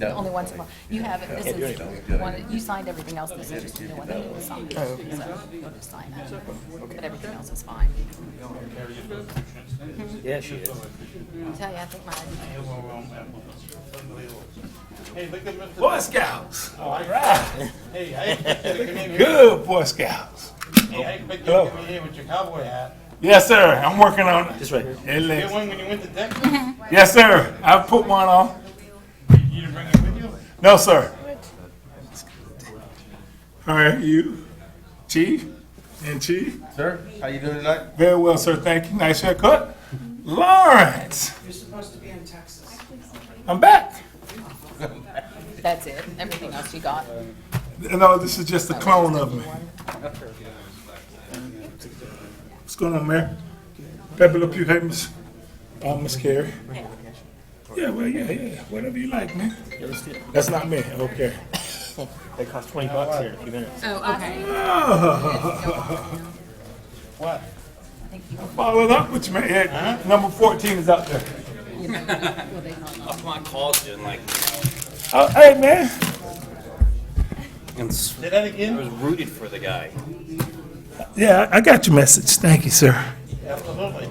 Only once a month. You have it, this is one, you signed everything else, this is just a new one that you signed. So you'll just sign that, but everything else is fine. Yeah, she is. I'll tell you, I think my, Hey, look at Mr. Boy Scouts. All right. Hey, I Good Boy Scouts. Hey, I picked Hello. you up here with your cowboy hat. Yes, sir. I'm working on it. Just right here. It You looks- get one when you went to Texas? Yes, sir. I put one on. You didn't bring it with you? No, sir. All right, you, Chief and Chief. Sir, how you doing tonight? Very well, sir. Thank you. Nice haircut. Lawrence. You're supposed to be in Texas. I'm back. that's it, everything else you got. No, this is just a clone of me. What's going on, Mayor? Pepe Le Pew, hey, Miss Carey. Yeah, well, yeah. Whatever you like, man. Yeah, let's do it. That's not me. Okay. They cost $20 here in a few minutes. Oh, okay. What? Followed up with you, man. Number 14 is out there. That's my calls you like. Oh, hey, man. Say that I again? was rooted for the guy. Yeah, I got your message. Thank you, sir. Absolutely.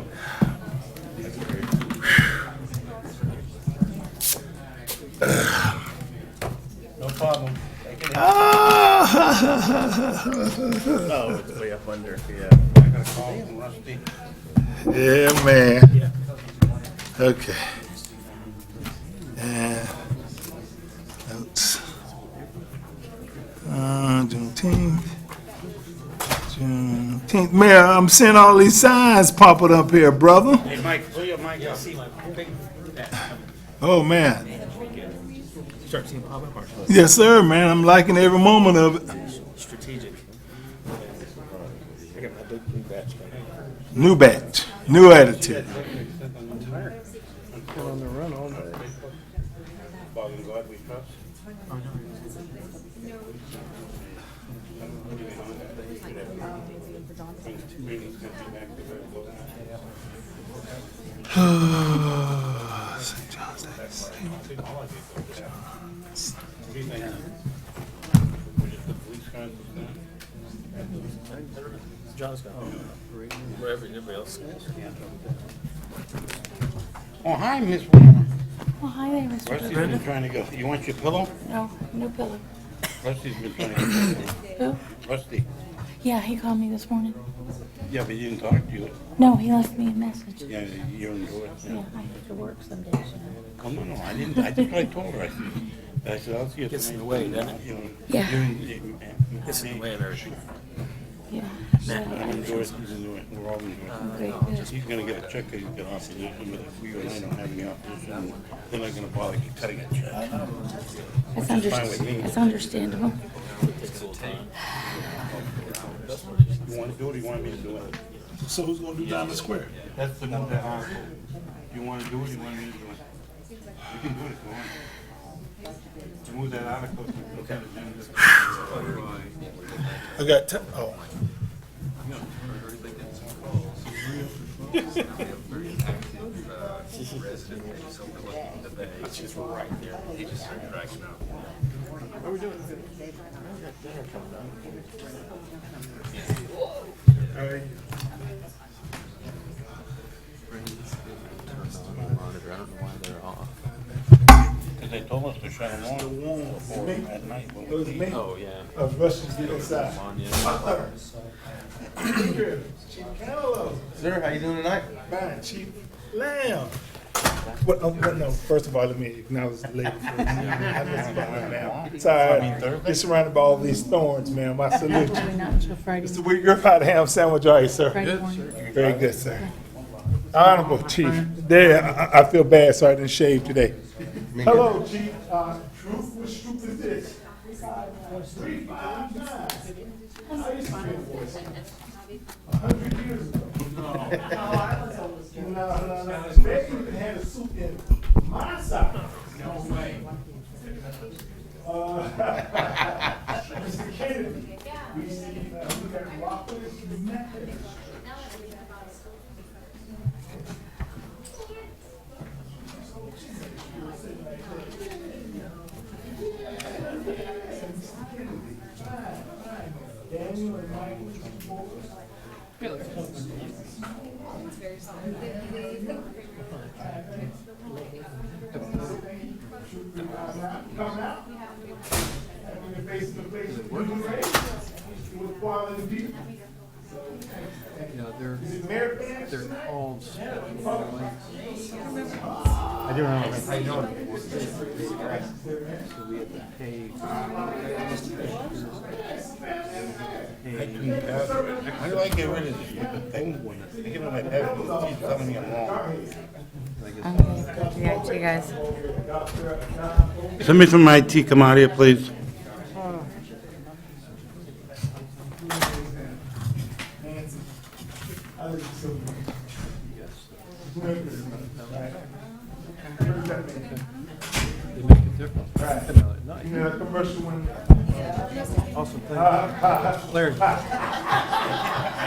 No problem. Take it in. Oh, it's way up under. Yeah. I got a call from Rusty. Yeah, man. Okay. And notes. Juneteenth. Mayor, I'm seeing all these signs popping up here, brother. Hey, Mike, pull your mic up. Oh, man. Start seeing pop up, aren't you? Yes, sir, man. I'm liking every moment of it. Strategic. I got my big blue badge. New batch, new attitude. On the run all day. Father in God we trust. Meeting's gonna be back to very close. St. John's Day. What do you think? We just put police cars down? John's got wherever everybody else is. Oh, hi, Miss Warner. Oh, hi there, Mr. Rusty's been trying to go. You want your pillow? No, no pillow. Rusty's been trying to go. Who? Rusty. Yeah, he called me this morning. Yeah, but he didn't talk to you. No, he left me a message. Yeah, you're in the Yeah, I have to work some days, you know. Oh, no, I didn't. I just I told her. I said, I'll see you Gets in tonight. the way, doesn't it? You know, Yeah. Gets in the way of everything. Yeah. So I'm enjoying it. He's enjoying it. We're all enjoying it. great, good. He's gonna get a check that he's got opposition, but if you and I don't have any opposition, they're not gonna bother cutting a check. That's, fine with me. that's understandable. You wanna do it or you want me to do it? So who's gonna do down the square? That's the move that article. You wanna do it or you want me to do it? You can do it if you want. To move that article. Okay. I got, oh. She's right there. He just dragged him out. What are we doing? Monitor. I don't know why they're off. Cause they told us to shut them on before at night. when we It was leave. me. Oh yeah. I was rushing to get inside. Come on, yeah. Chief Cantaloupe. Sir, how you doing tonight? Fine, Chief Lamb. What, no, first of all, let me acknowledge the lady first. I miss you, ma'am. Sorry, you're surrounded by all these thorns, ma'am. I salute you. Probably not until Friday, Mr. Weir, how the ham sandwich are you, sir? Friday morning. Very good, sir. Honorable Chief, there, I feel bad, so I didn't shave today. Hello, Chief. Troop, which troop is this? 359. I used to be a voice. 100 years ago. No. They even had a suit in my side. No way. Mr. Kennedy, we see, we got Rockland. Come out. When you're facing the place of human race, with quality people. Yeah, they're Is it merit badge? called. I do remember. How you doing? So we have to pay. How do I get rid of this stupid thing? I give it my pet, she's telling me I'm wrong. Yeah, you guys. Somebody from IT come out here, please. They make a difference. Not You know, that commercial one. awesome thing. Larry, I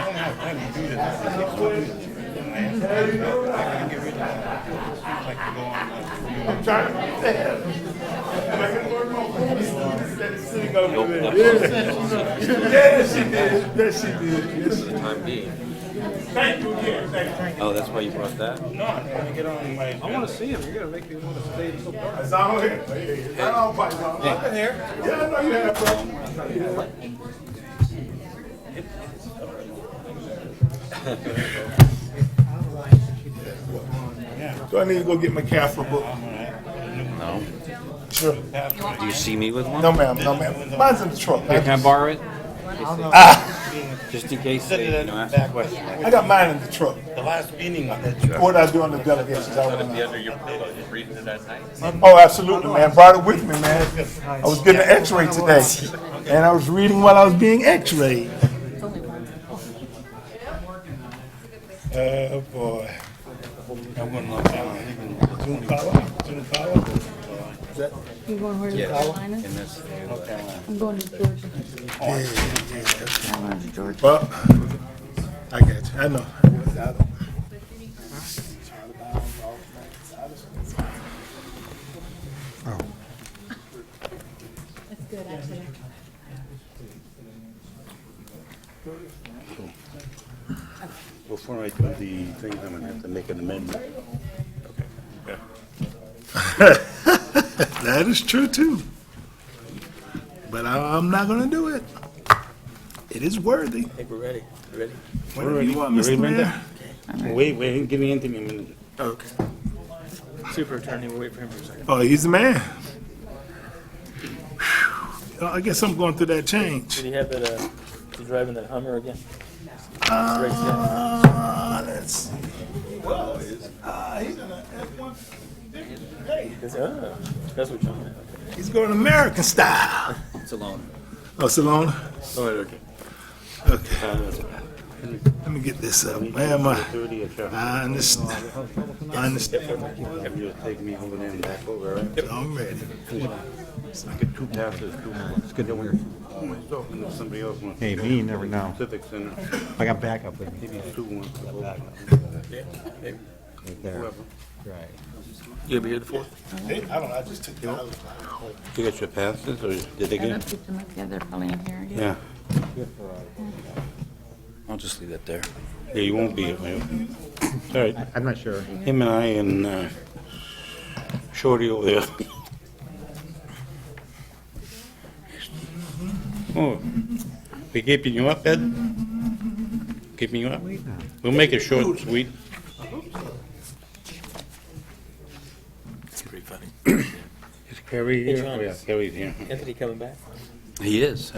don't have time to do this. I take 2 minutes. I gotta get rid of that. It seems like to go on. I'm trying to stand. I can work on sitting over there. Yeah. Yes, she did. Yes, she did. Yes, she did. Time being. Thank you again. Thank you. Oh, that's why you brought that? No, I'm trying to get on my. I want to see him. You're gonna make me want to stay so dark. It's on here. It's on Python. I've been here. Yeah, I know you have, bro. Do I need to go get my CAFRA book? No. Sure. Do you see me with one? No, ma'am. No, ma'am. Mine's in the truck. Can I borrow it? Ah, Just in case Sit they, it you in know, the ask back. a question. I got mine in the truck. The last meeting on that truck. What I do on the delegations, I don't know. Under your pillow, just reading it at night. Oh, absolutely, man. Brought it with me, man. I was getting an X-ray today, and I was reading while I was being X-rayed. Oh boy. I'm gonna look down. Zoom power. Zoom power. You going where to Carolina? In this, I'm going to Georgia. I'm going to Georgia. Well, I got you. I know. That's good, actually. Before I do the thing, I'm gonna have to make an amendment. That is true too. But I'm not gonna do it. It is worthy. I think we're ready. You ready? Whatever you want, You Mr. ready, Mayor. Brenda? Wait, give me Anthony a minute. Okay. Super attorney, we'll wait for him for a second. Oh, he's the man. Whew. I guess I'm going through that change. Did he have that, you driving that Hummer again? Let's see. Well, he's in a F-150. Hey, That's what you're talking about. he's going American style. it's alone. Oh, Salona? Oh, okay. Okay. Let me get this up. Man, I understand. I understand. Have you take me over there and back over, right? I'm ready. I get 2 passes, 2 more. It's good to hear. And if somebody else wants. Hey, me, you never know. Civic Center, I got backup with me. maybe 2 wants to vote. Right there. Right. You'll be here the 4th? Hey, I don't know, I just took the other. You got your passes, or did they I don't get? pick them up. Yeah, they're probably in here. Yeah. I'll just leave that there. Yeah, you won't be here, man. All right. I'm not sure. Him and I and Shorty over there. Oh, we keeping you up, Ed? Keeping you up? We'll make it short and sweet. It's pretty funny. Is Kerry here? John. Oh, yeah, Kerry's here. Anthony coming back? He is.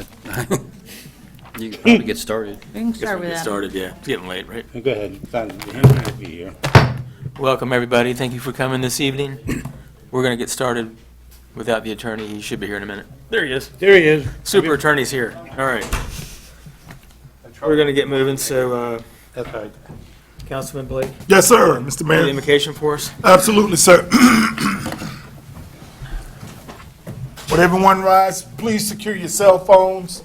You can probably get started. We can start with Get that. started, yeah. It's getting late, right? Go ahead. Henry will be here. Welcome, everybody. Thank you for coming this evening. We're going to get started without the attorney. He should be here in a minute. There he is. There he is. Super attorney's here. All right. We're going to get moving, so That's right. Councilman Blake, Yes, sir, Mr. the Mayor. invocation for us? Absolutely, sir. Would everyone rise? Please secure your cell phones.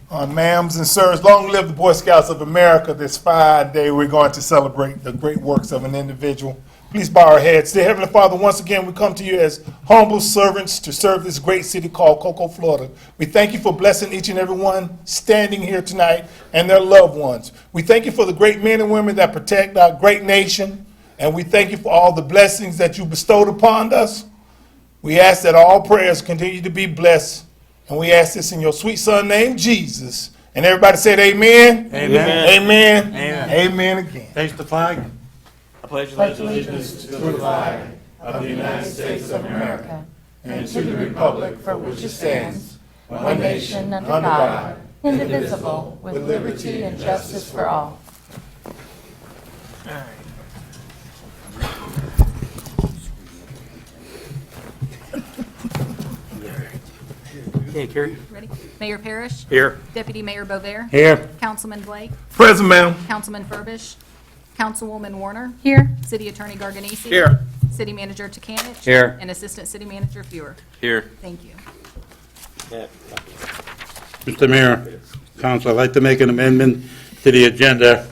Ma'ams and sirs, long live the Boy Scouts of America. This fine day, we're going to celebrate the great works of an individual. Please bow our heads. Dear Heavenly Father, once again, we come to you as humble servants to serve this great city called Cocoa, Florida. We thank you for blessing each and every one standing here tonight and their loved ones. We thank you for the great men and women that protect our great nation, and we thank you for all the blessings that you bestowed upon us. We ask that all prayers continue to be blessed. And we ask this in your sweet son named Jesus. And everybody said amen. Amen. Amen. Amen. Amen again. Face the flag. I pledge Allegiance to the flag of the United States of America and to the republic for which it stands, one nation under God, indivisible, with liberty and justice for all. Okay, Carrie. Ready? Mayor Parrish? Here. Deputy Mayor Bovair? Here. Councilman Blake? Present, ma'am. Councilman Furbish? Councilwoman Warner? Here. City Attorney Garganese? Here. City Manager Takanich? Here. And Assistant City Manager Fewer. Here. Thank you. Mr. Mayor, Council, I'd like to make an amendment to the agenda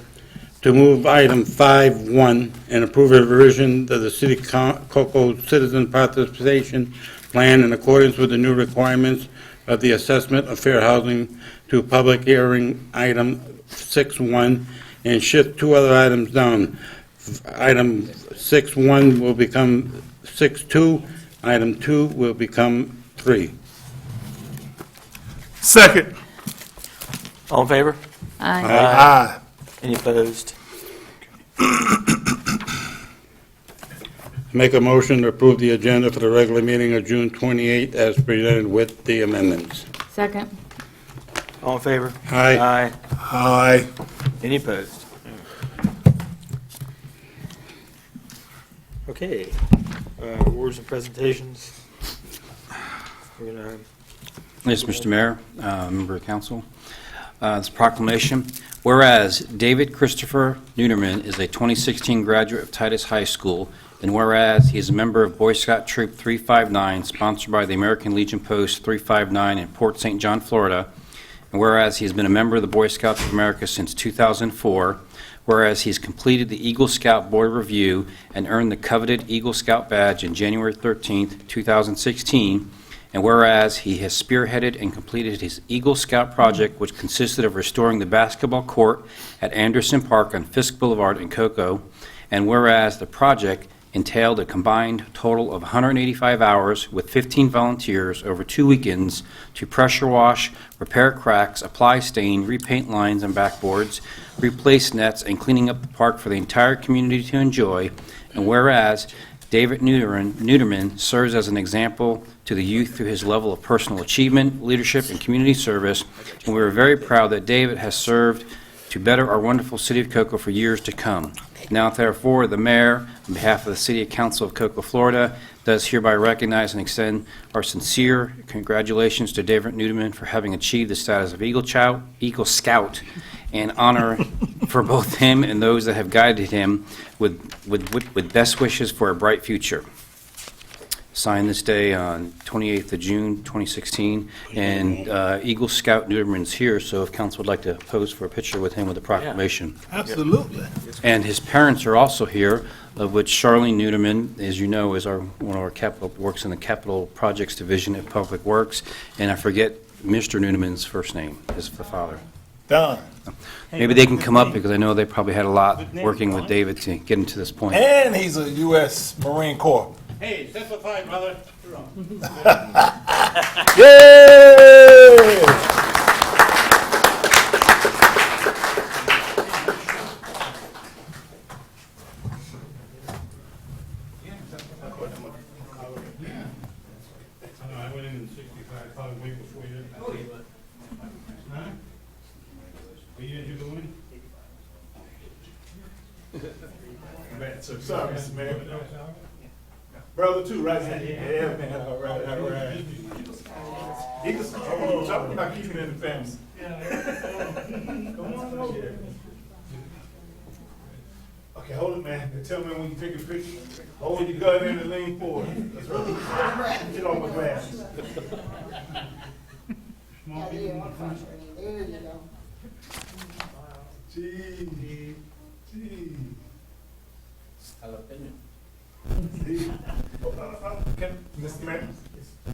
to move item 5.1 and approve a revision of the City Cocoa Citizen Participation Plan in accordance with the new requirements of the assessment of fair housing to public hearing item 6.1 and shift two other items down. Item 6.1 will become 6.2, item 2 will become 3. Second. All in favor? Aye. Aye. Any opposed? Make a motion to approve the agenda for the regular meeting of June 28th as presented with the amendments. Second. All in favor? Aye. Aye. Aye. Any opposed? Okay, awards and presentations. We're gonna, Yes, Mr. Mayor, member of council. It's a proclamation. Whereas David Christopher Neuterman is a 2016 graduate of Titus High School, and whereas he is a member of Boy Scout Troop 359, sponsored by the American Legion Post 359 in Port St. John, Florida, and whereas he has been a member of the Boy Scouts of America since 2004, whereas he has completed the Eagle Scout Board Review and earned the coveted Eagle Scout badge in January 13, 2016, and whereas he has spearheaded and completed his Eagle Scout project, which consisted of restoring the basketball court at Anderson Park on Fisk Boulevard in Cocoa, and whereas the project entailed a combined total of 185 hours with 15 volunteers over 2 weekends to pressure wash, repair cracks, apply stain, repaint lines and backboards, replace nets, and cleaning up the park for the entire community to enjoy, and whereas David Neuterman serves as an example to the youth through his level of personal achievement, leadership, and community service, and we are very proud that David has served to better our wonderful city of Cocoa for years to come. Now, therefore, the mayor, on behalf of the City Council of Cocoa, Florida, does hereby recognize and extend our sincere congratulations to David Neuterman for having achieved the status of Eagle Scout, and honor for both him and those that have guided him with best wishes for a bright future. Signed this day on 28th of June, 2016, and Eagle Scout Neuterman's here, so if council would like to pose for a picture with him with the proclamation. Absolutely. And his parents are also here, of which Charlene Neuterman, as you know, is one of our capital, works in the Capital Projects Division of Public Works, and I forget Mr. Neuterman's first name, his father. Done. Maybe they can come up, because I know they probably had a lot working with David to get him to this point. And he's a U.S. Marine Corps. Hey, simplify, brother. Yay! I went in 65, probably way before you. Huh? What year did you go in? Man, so sorry, Mr. Mayor. Brother too, right? Yeah, man. All right, all right. He just talking about keeping it in the family. Come on over. Okay, hold it, man. And tell me when you take a picture. Hold your gun in and lean forward. That's right. Get on my glasses. Small people in the front. There you go. Gee. Mr. Mayor,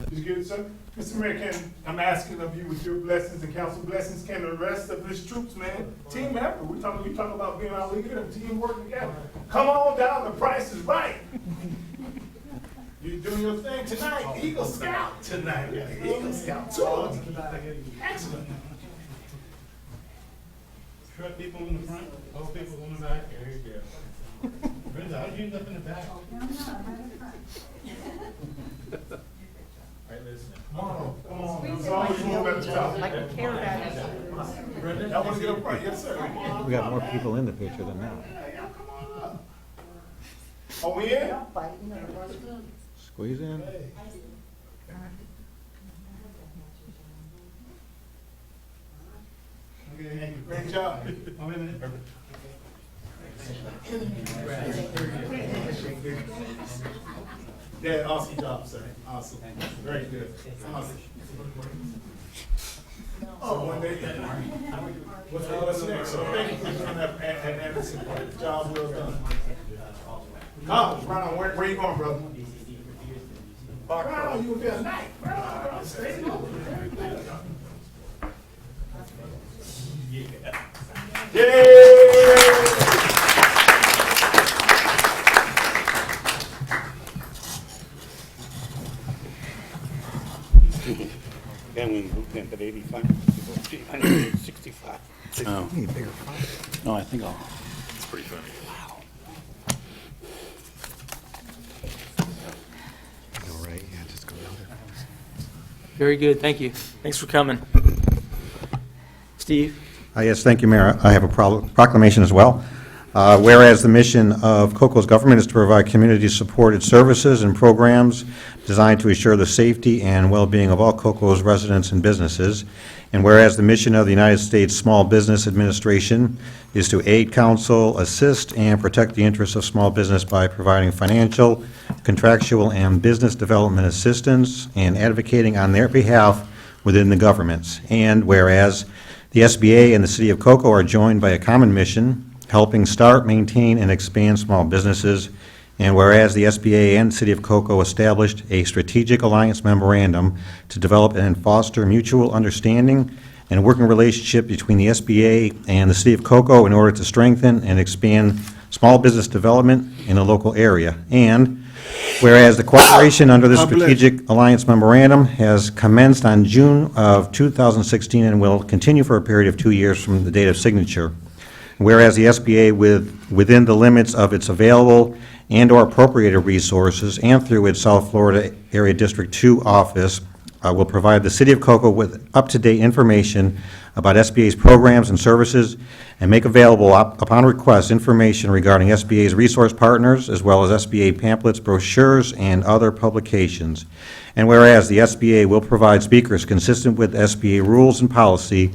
did you get it, sir? Mr. Mayor, I'm asking of you with your blessings and council blessings, can the rest of his troops, man, team effort, we talking about being our leader and team working together. Come on down, the price is right. You're doing your thing tonight, Eagle Scout tonight, Eagle Scout tour. Excellent. Short people in the front, old people in the back, there you go. Brenda, how'd you end up in the back? Come on, it's always room at the top. Like a care package. Y'all wanna get up front, yes, sir. We got more people in the picture than that. Y'all come on up. Are we in? Squeeze in. Okay, great job. Yeah, awesome job, sir. Awesome. Very good. Awesome. Oh, one day. What's next? So thank you for doing that, and Anderson. Job well done. College, Ron, where you going, brother? Ron, you will be a knight. Ron, stay Yay! Then we moved into 85, 65. Oh. No, I think I'll. It's pretty funny. All right, yeah, just go down there. Very good, thank you. Thanks for coming. Steve? Yes, thank you, Mayor. I have a proclamation as well. Whereas the mission of COCO's government is to provide community-supported services and programs designed to ensure the safety and well-being of all COCO's residents and businesses, and whereas the mission of the United States Small Business Administration is to aid, counsel, assist, and protect the interests of small business by providing financial, contractual, and business development assistance and advocating on their behalf within the governments, and whereas the SBA and the City of COCO are joined by a common mission, helping start, maintain, and expand small businesses, and whereas the SBA and City of COCO established a strategic alliance memorandum to develop and foster mutual understanding and working relationship between the SBA and the City of COCO in order to strengthen and expand small business development in the local area. And whereas the cooperation under this strategic alliance memorandum has commenced on June of 2016 and will continue for a period of 2 years from the date of signature. Whereas the SBA, within the limits of its available and/or appropriated resources and through its South Florida Area District 2 office, will provide the City of COCO with up-to-date information about SBA's programs and services and make available, upon request, information regarding SBA's resource partners, as well as SBA pamphlets, brochures, and other publications. And whereas the SBA will provide speakers consistent with SBA rules and policy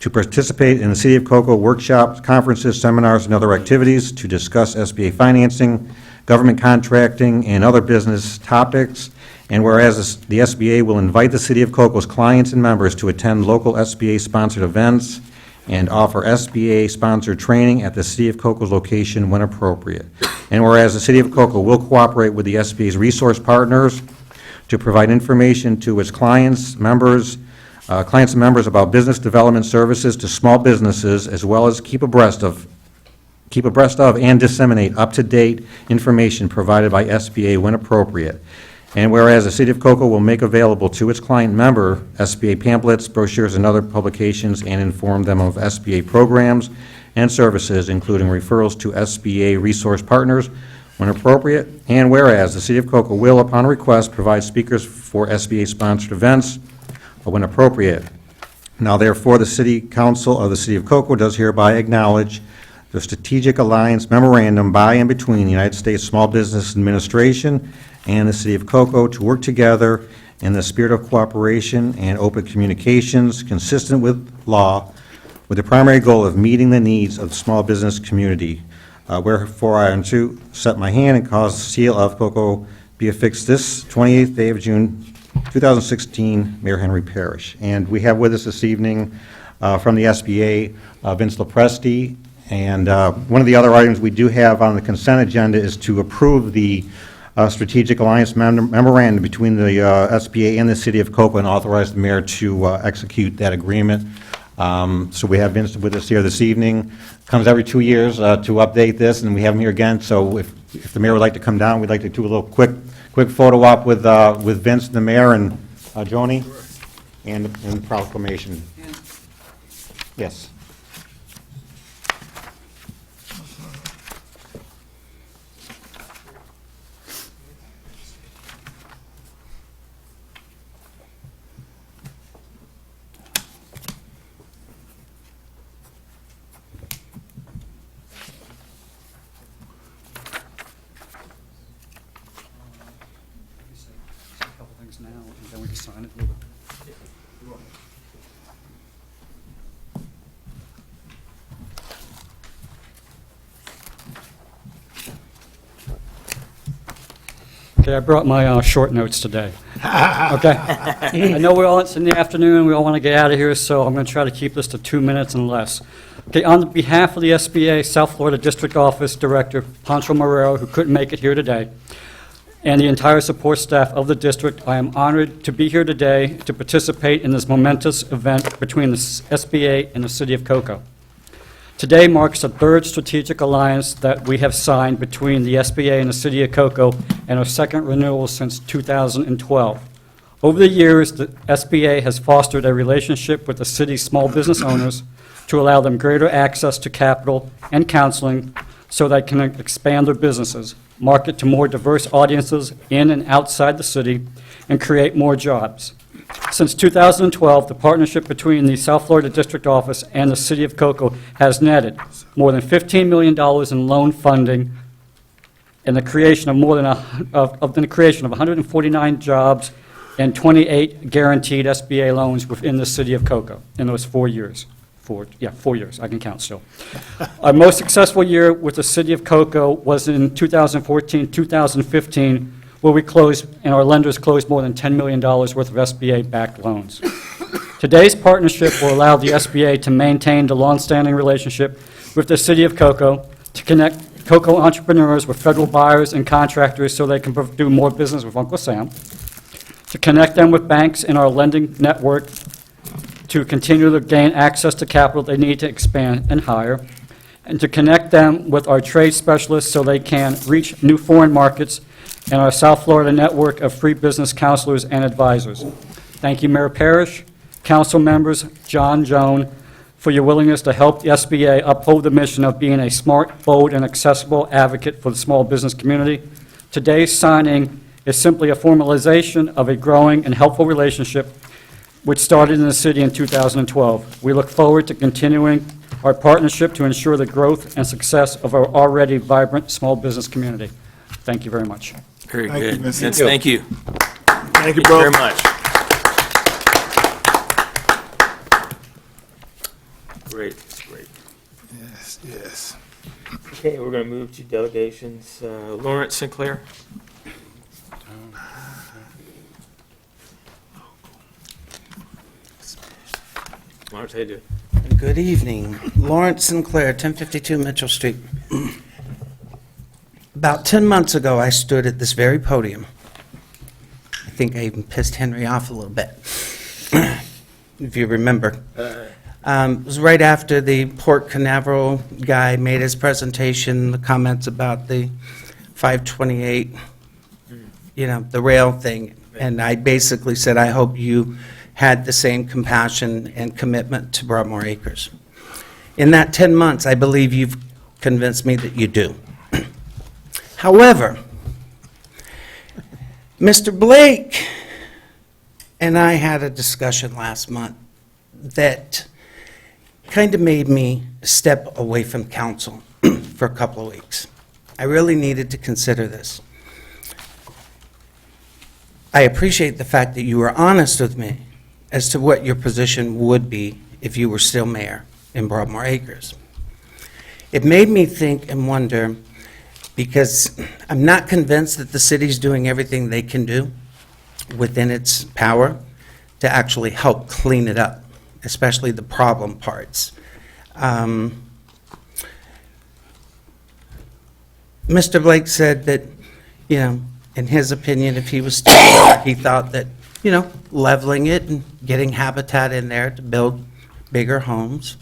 to participate in the City of COCO workshops, conferences, seminars, and other activities to discuss SBA financing, government contracting, and other business topics. And whereas the SBA will invite the City of COCO's clients and members to attend local SBA-sponsored events and offer SBA-sponsored training at the City of COCO's location when appropriate. And whereas the City of COCO will cooperate with the SBA's resource partners to provide information to its clients and members about business development services to small businesses, as well as keep abreast of and disseminate up-to-date information provided by SBA when appropriate. And whereas the City of COCO will make available to its client member SBA pamphlets, brochures, and other publications and inform them of SBA programs and services, including referrals to SBA resource partners when appropriate. And whereas the City of COCO will, upon request, provide speakers for SBA-sponsored events when appropriate. Now therefore, the City Council of the City of COCO does hereby acknowledge the Strategic Alliance Memorandum by and between the United States Small Business Administration and the City of COCO to work together in the spirit of cooperation and open communications consistent with law, with the primary goal of meeting the needs of the small business community. Wherefore, I am to set my hand and cause the seal of COCO be affixed this 28th day of June, 2016 Mayor Henry Parrish. And we have with us this evening from the SBA, Vince Lopresti. And one of the other items we do have on the consent agenda is to approve the Strategic Alliance Memorandum between the SBA and the City of Cocoa and authorize the mayor to execute that agreement. So we have Vince with us here this evening. Comes every 2 years to update this, and we have him here again. So if the mayor would like to come down, we'd like to do a little quick photo op with Vince, the mayor, and Joni, and the proclamation. Yes. A couple things now, and then we can sign it. Okay, I brought my short notes today. Okay? I know it's in the afternoon, we all want to get out of here, so I'm going to try to keep this to 2 minutes and less. Okay, on behalf of the SBA South Florida District Office Director, Pancho Marrero, who couldn't make it here today, and the entire support staff of the district, I am honored to be here today to participate in this momentous event between the SBA and the City of Cocoa. Today marks the third strategic alliance that we have signed between the SBA and the City of Cocoa, and our second renewal since 2012. Over the years, the SBA has fostered a relationship with the city's small business owners to allow them greater access to capital and counseling so they can expand their businesses, market to more diverse audiences in and outside the city, and create more jobs. Since 2012, the partnership between the South Florida District Office and the City of Cocoa has netted more than $15 million in loan funding and the creation of the creation of 149 jobs and 28 guaranteed SBA loans within the City of Cocoa in those 4 years. 4 years, I can count still. Our most successful year with the City of Cocoa was in 2014, 2015, where we closed, and our lenders closed more than $10 million worth of SBA-backed loans. Today's partnership will allow the SBA to maintain the longstanding relationship with the City of Cocoa, to connect cocoa entrepreneurs with federal buyers and contractors so they can do more business with Uncle Sam, to connect them with banks in our lending network to continue to gain access to capital they need to expand and hire, and to connect them with our trade specialists so they can reach new foreign markets and our South Florida network of free business counselors and advisors. Thank you, Mayor Parrish, council members, John, Joan, for your willingness to help the SBA uphold the mission of being a smart, bold, and accessible advocate for the small business community. Today's signing is simply a formalization of a growing and helpful relationship which started in the city in 2012. We look forward to continuing our partnership to ensure the growth and success of our already vibrant small business community. Thank you very much. Very Thank you, good. Vince. Vince, thank you. Thank you, Thank you very bro. much. Great, great. Yes, yes. Okay, we're going to move to delegations. Lawrence Sinclair. Lawrence, how you doing? Good evening. Lawrence Sinclair, 1052 Mitchell Street. About 10 months ago, I stood at this very podium. I think I even pissed Henry off a little bit, if you remember. It was right after the Port Canaveral guy made his presentation, the comments about the 528, the rail thing. And I basically said, I hope you had the same compassion and commitment to Broadmoor Acres. In that 10 months, I believe you've convinced me that you do. However, Mr. Blake and I had a discussion last month that kind of made me step away from council for a couple of weeks. I really needed to consider this. I appreciate the fact that you were honest with me as to what your position would be if you were still mayor in Broadmoor Acres. It made me think and wonder, because I'm not convinced that the city's doing everything they can do. within its power to actually help clean it up, especially the problem parts. Mr. Blake said that, you know, in his opinion, if he was still there, he thought that, you know, leveling it and getting Habitat in there to build bigger homes,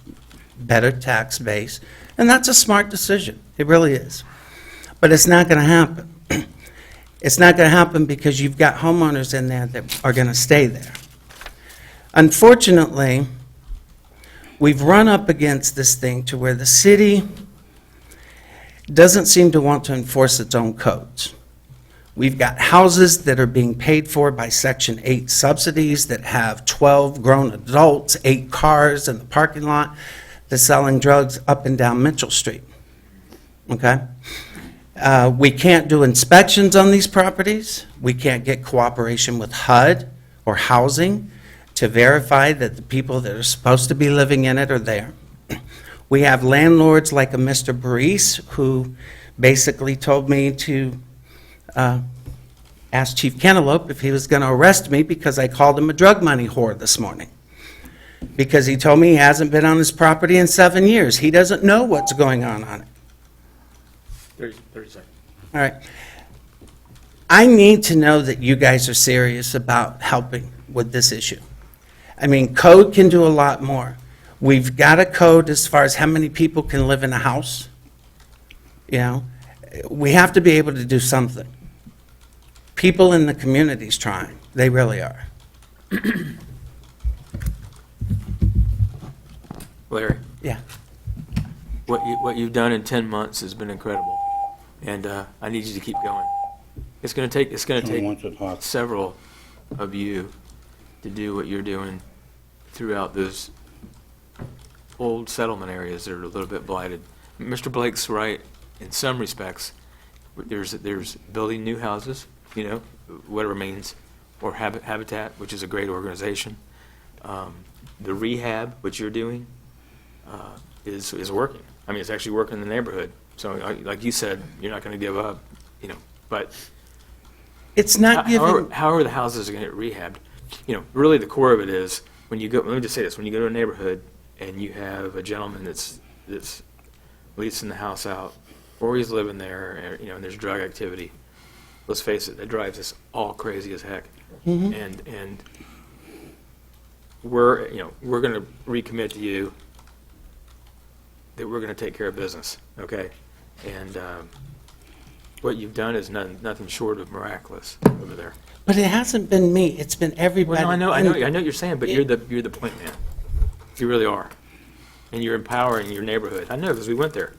better tax base, and that's a smart decision. It really is. But it's not going to happen. It's not going to happen because you've got homeowners in there that are going to stay there. Unfortunately, we've run up against this thing to where the city doesn't seem to want to enforce its own codes. We've got houses that are being paid for by Section 8 subsidies that have 12 grown adults, 8 cars in the parking lot, that's selling drugs up and down Mitchell Street. Okay? We can't do inspections on these properties. We can't get cooperation with HUD or housing to verify that the people that are supposed to be living in it are there. We have landlords like a Mr. Baris who basically told me to ask Chief Cantaloupe if he was going to arrest me because I called him a drug money whore this morning. Because he told me he hasn't been on his property in 7 years. He doesn't know what's going on it. 30 seconds. All right. I need to know that you guys are serious about helping with this issue. I mean, code can do a lot more. We've got a code as far as how many people can live in a house. You know, we have to be able to do something. People in the community's trying. They really are. Larry, Yeah. what you've done in 10 months has been incredible, and I need you to keep going. It's going to Only once a take talk. several of you to do what you're doing throughout those old settlement areas that are a little bit blighted. Mr. Blake's right in some respects. There's building new houses, you know, whatever means, or Habitat, which is a great organization. The rehab, which you're doing, is working. I mean, it's actually working in the neighborhood. So, like you said, you're not going to give up, you know. But It's not giving, how are the houses going to get rehabbed? You know, really the core of it is when you go. Let me just say this: when you go to a neighborhood and you have a gentleman that's leasing the house out, or he's living there, you know, and there's drug activity. Let's face it, that drives us all crazy as heck. And we're going to recommit to you that we're going to take care of business, okay? And what you've done is nothing short of miraculous over there. but it hasn't been me. It's been everybody. Well, no, I know what you're saying, but you're the point man. You really are, and you're empowering your neighborhood. I know because we went there.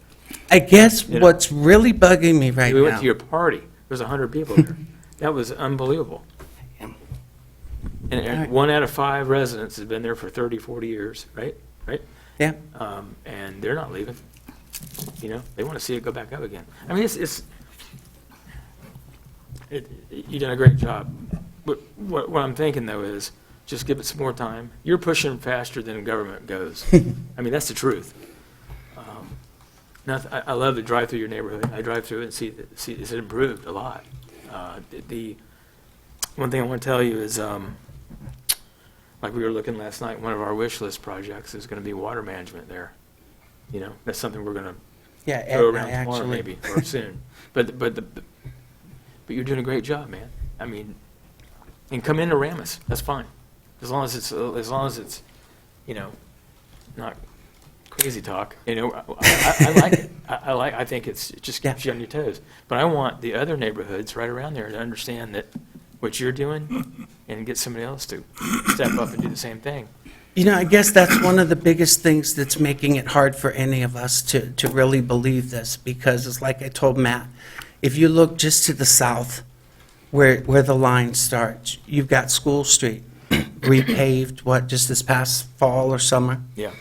I guess You know. what's really bugging me right We went now. to your party. There's 100 people there. That was unbelievable. And 1 out of 5 residents has been there for 30, 40 years, right? Right? Yeah. And they're not leaving. You know, they want to see it go back up again. I mean, you've done a great job. What I'm thinking, though, is just give it some more time. You're pushing faster than government goes. I mean, that's the truth. I love to drive through your neighborhood. I drive through it and see it's improved a lot. The one thing I want to tell you is, like we were looking last night, one of our wish list projects is going to be water management there. You know, that's something we're going to Yeah, go Ed and around I tomorrow actually. maybe, or soon. But you're doing a great job, man. I mean, and come in to ram us. That's fine, as long as it's, you know, not crazy talk. You know, I like it. I think it just keeps you on your toes. But I want the other neighborhoods right around there to understand that what you're doing, and get somebody else to step up and do the same thing. You know, I guess that's one of the biggest things that's making it hard for any of us to really believe this, because it's like I told Matt, if you look just to the south, where the line starts, you've got School Street, repaved, just this past fall or summer? Yeah.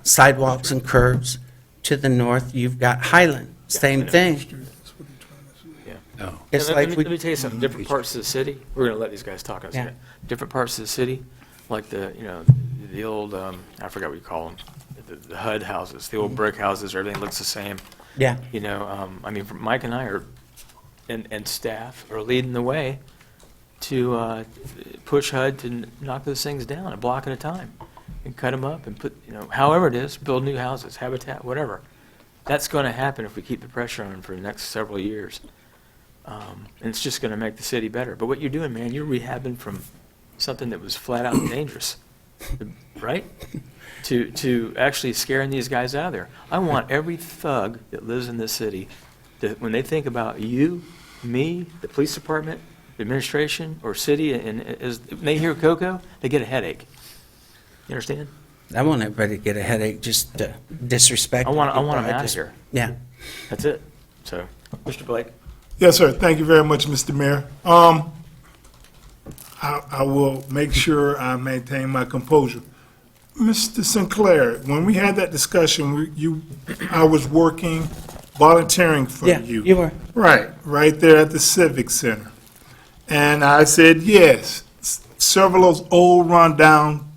Sidewalks and curbs. To the north, you've got Highland, I same know. thing. Yeah. It's And like let me tell you something. Different parts of the city. We're going to let these guys talk in a Yeah. second. Different parts of the city, like the old I forgot what you call them, the HUD houses, the old brick houses. Where everything looks the same. Yeah. You know, I mean, Mike and I and staff are leading the way push HUD to knock those things down a block at a time and cut them up and put, however it is, build new houses, habitat, whatever. That's going to happen if we keep the pressure on for the next several years. And it's just going to make the city better. But what you're doing, man, you're rehabbing from something that was flat out dangerous, right? To actually scaring these guys out of there. I want every thug that lives in this city that when they think about you, me, the police department, the administration, or city, and when they hear Cocoa, they get a headache. You understand? I want everybody to get a headache just to disrespect. I want people. them out of just- here. Yeah. That's it. So, Mr. Blake? Yes, sir. Thank you very much, Mr. Mayor. I will make sure I maintain my composure. Mr. Sinclair, when we had that discussion, I was working, volunteering for Yeah, you. you were. Right there at the Civic Center. And I said, yes, several of those old, rundown,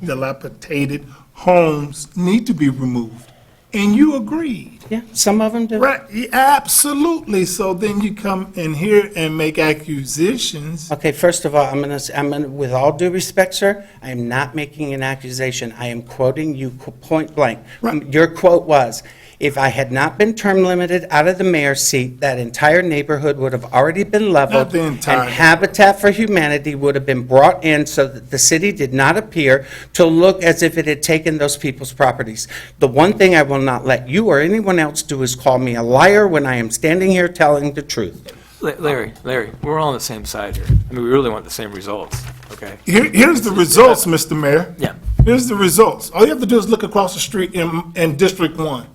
dilapidated homes need to be removed. And you agreed. Yeah, some of them do. Right, yeah, absolutely. So then you come in here and make accusations. Okay, first of all, I'm gonna, with all due respect, sir, I am not making an accusation. I am quoting you point blank. Right. Your quote was, "If I had not been term limited out of the mayor's seat, that entire neighborhood would have already been leveled. Not the entire And Habitat for Humanity would have been brought in so that the city did not appear to look as if it had taken those people's properties. The one thing I will not let you or anyone else do is call me a liar when I am standing here telling the truth." Larry, we're all on the same side here. I mean, we really want the same results, okay? Here's the results, Mr. Mayor. Yeah. Here's the results. All you have to do is look across the street in District 1,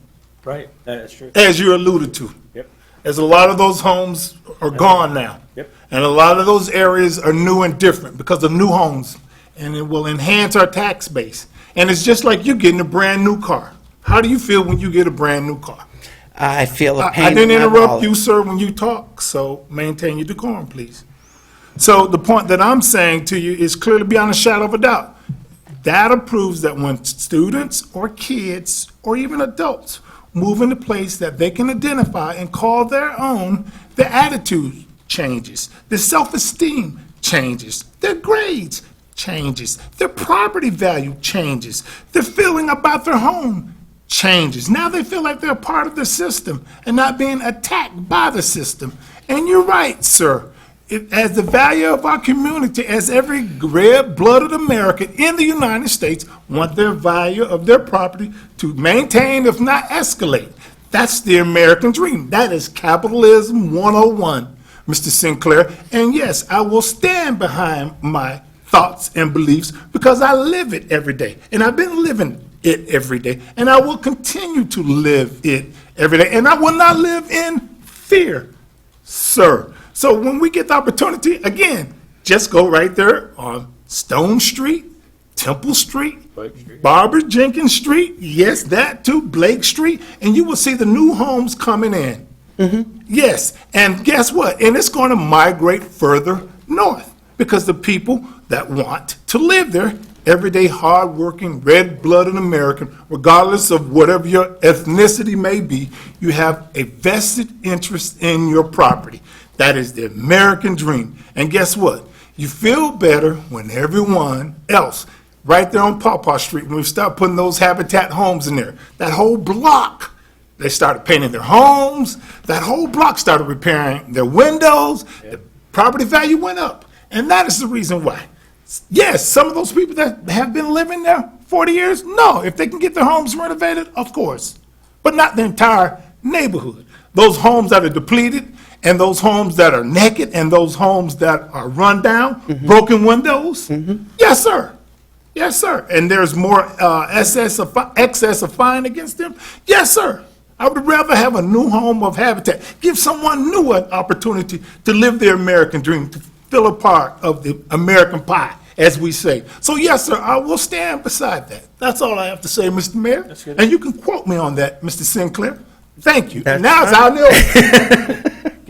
Right, that's true. as you alluded to. Yep. As a lot of those homes are gone now. Yep. And a lot of those areas are new and different because of new homes, and it will enhance our tax base. And it's just like you getting a brand-new car. How do you feel when you get a brand-new car? I feel a pain I didn't in my interrupt wallet. you, sir, when you talk, so maintain your decorum, please. So the point that I'm saying to you is clearly beyond a shadow of a doubt. Data proves that when students or kids or even adults move in a place that they can identify and call their own, their attitude changes, their self-esteem changes, their grades changes, their property value changes, their feeling about their home changes. Now they feel like they're part of the system and not being attacked by the system. And you're right, sir. As the value of our community, as every red-blooded American in the United States want their value of their property to maintain, if not escalate. That's the American dream. That is capitalism 101, Mr. Sinclair. And yes, I will stand behind my thoughts and beliefs because I live it every day. And I've been living it every day. And I will continue to live it every day. And I will not live in fear, sir. So when we get the opportunity, again, just go right there on Stone Street, Temple Street, Barbara Jenkins Street, yes, that too, Blake Street, and you will see the new homes coming in. Yes, and guess what? And it's going to migrate further north because the people that want to live there, everyday, hardworking, red-blooded American, regardless of whatever your ethnicity may be, you have a vested interest in your property. That is the American dream. And guess what? You feel better when everyone else, right there on Pawpaw Street, when we start putting those Habitat homes in there, that whole block, they started painting their homes, that whole block started repairing their windows, the property value went up. And that is the reason why. Yes, some of those people that have been living there 40 years, no, if they can get their homes renovated, of course, but not the entire neighborhood. Those homes that are depleted, and those homes that are naked, and those homes that are run down, broken windows, yes, sir. Yes, sir. And there's more excess of fine against them? Yes, sir. I would rather have a new home of Habitat. Give someone new an opportunity to live their American dream, to feel a part of the American pie, as we say. So, yes, sir, I will stand beside that. That's all I have to say, Mr. Mayor. That's good. And you can quote me on that, Mr. Sinclair. Thank you. That's Now it's out there.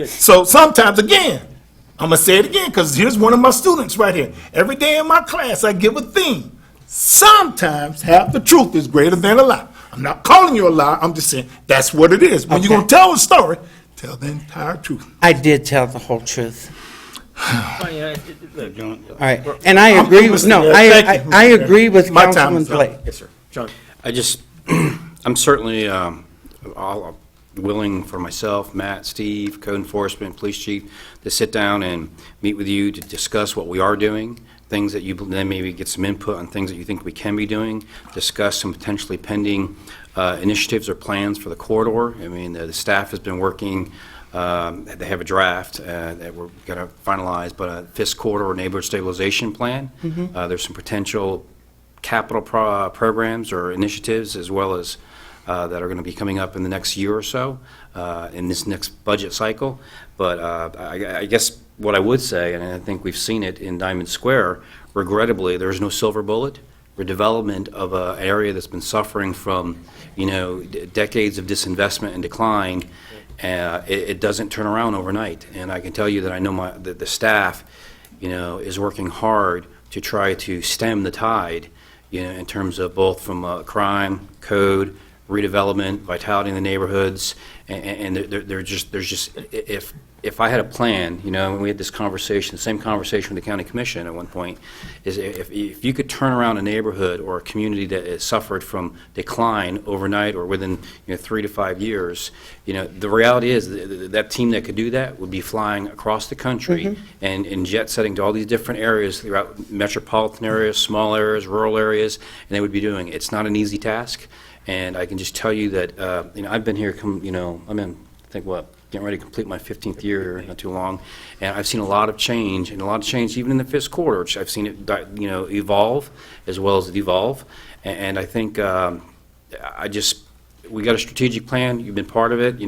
So sometimes, again, I'm going to say it again because here's one of my students right here. Every day in my class, I give a theme. Sometimes half the truth is greater than a lie. I'm not calling you a lie. I'm just saying that's what it is. When you're Okay. going to tell a story, tell the entire truth. I did tell the whole truth. All right, and I agree with, no, Thank you. I agree with My time Councilman is up. Blake. Yes, sir. John? I just, I'm certainly all willing for myself, Matt, Steve, code enforcement, police chief, to sit down and meet with you to discuss what we are doing, things that you, then maybe get some input on things that you think we can be doing, discuss some potentially pending initiatives or plans for the corridor. I mean, the staff has been working, they have a draft that we're going to finalize, but a Fisk Corridor neighborhood stabilization plan. There's some potential capital programs or initiatives, as well as that are going to be coming up in the next year or so, in this next budget cycle. But I guess what I would say, and I think we've seen it in Diamond Square, regrettably, there's no silver bullet. Redevelopment of an area that's been suffering from, decades of disinvestment and decline, it doesn't turn around overnight. And I can tell you that I know that the staff, is working hard to try to stem the tide, in terms of both from crime, code, redevelopment, vitality in the neighborhoods, and there's just if I had a plan, and we had this conversation, the same conversation with the county commission at one point, is if you could turn around a neighborhood or a community that has suffered from decline overnight or within 3 to 5 years, the reality is that team that could do that would be flying across the country and jet setting to all these different areas throughout metropolitan areas, small areas, rural areas, and they would be doing it. It's not an easy task. And I can just tell you that, I've been here, getting ready to complete my 15th year here, not too long, and I've seen a lot of change, even in the Fisk Corridor, which I've seen it, evolve as well as devolve. And I think we got a strategic plan. You've been part of it.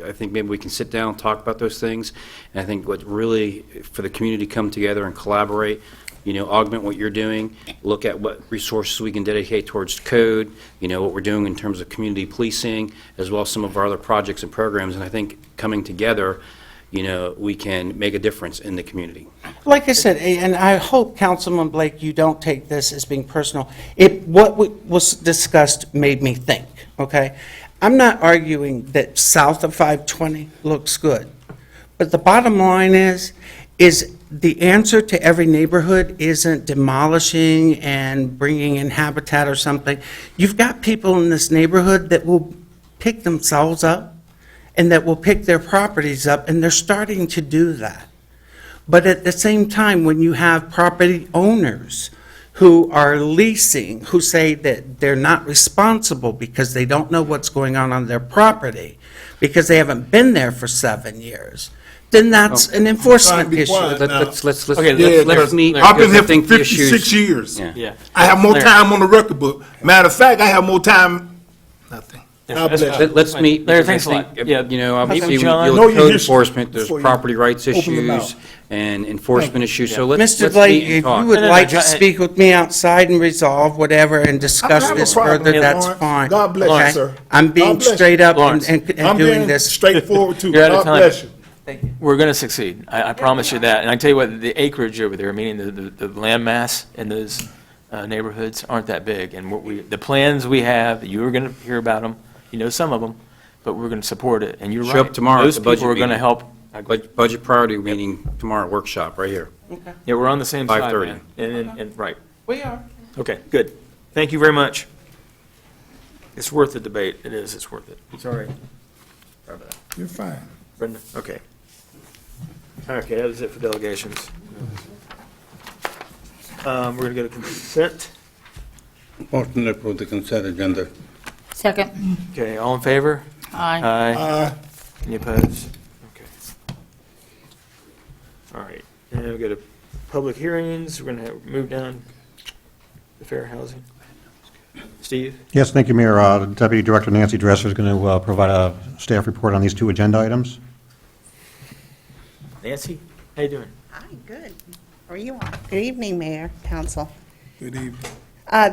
I think maybe we can sit down and talk about those things. And I think what really, for the community to come together and collaborate, augment what you're doing, look at what resources we can dedicate towards code, what we're doing in terms of community policing, as well as some of our other projects and programs. And I think coming together, we can make a difference in the community. Like I said, and I hope, Councilman Blake, you don't take this as being personal. What was discussed made me think, okay? I'm not arguing that south of 520 looks good, but the bottom line is the answer to every neighborhood isn't demolishing and bringing in habitat or something. You've got people in this neighborhood that will pick themselves up and that will pick their properties up, and they're starting to do that. But at the same time, when you have property owners who are leasing, who say that they're not responsible because they don't know what's going on their property, because they haven't been there for 7 years, then that's an enforcement be issue. quiet. Let's Okay, let's meet. I've been because I here for think the 56 issues- years. Yeah. I have more Larry. time on the record book. Matter of fact, I have more time, nothing. God that's bless fine. you. Let's meet. Larry, because I thanks a lot. think, Yeah. Obviously, Meet with John. you'll Know your code history enforcement, there's before you property rights open your issues mouth. and enforcement issues, so let's Mr. meet Blake, and if talk. you would No, like to John, speak with me outside and resolve whatever and I discuss don't have a this problem, further, that's Lawrence. fine. God bless you, Okay? sir. I'm being God bless you. straight up Lawrence. and I'm doing being this. straightforward too. You're out of God time. bless you. We're going to succeed. I promise you that. And I tell you what, the acreage over there, meaning the land mass in those neighborhoods aren't that big. And the plans we have, you are going to hear about them. Some of them, but we're going to support it. And you're right. Show up tomorrow at Those the people budget are going to meeting. help. Budget priority meeting tomorrow, workshop, right here. Yeah, we're on the same side, 5:30. man. And right. We are. Okay, good. Thank you very much. It's worth the debate. It is. It's worth it. Sorry. Sorry about that. You're fine. Brenda? Okay. Okay, that was it for delegations. We're going to go to consent. Motion to approve the consent agenda. Second. Okay, all in favor? Aye. Aye. Any opposed? Okay. All right, and we'll go to public hearings. We're going to move down to fair housing. Steve? Yes, thank you, Mayor. Deputy Director Nancy Dresser is going to provide a staff report on these two agenda items. Nancy? How you doing? Hi, good. How are you on? Good evening, Mayor, Council. Good evening.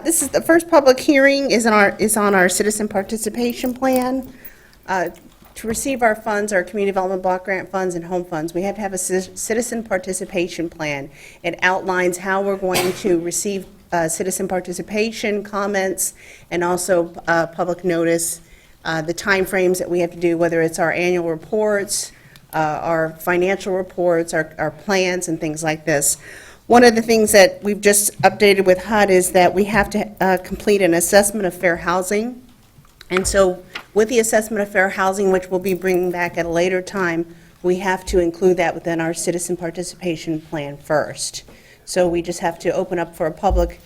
This is the first public hearing is on our citizen participation plan. To receive our funds, our community development block grant funds and home funds, we have to have a citizen participation plan. It outlines how we're going to receive citizen participation comments and also public notice, the timeframes that we have to do, whether it's our annual reports, our financial reports, our plans, and things like this. One of the things that we've just updated with HUD is that we have to complete an assessment of fair housing. And so with the assessment of fair housing, which we'll be bringing back at a later time, we have to include that within our citizen participation plan first. So we just have to open up for a public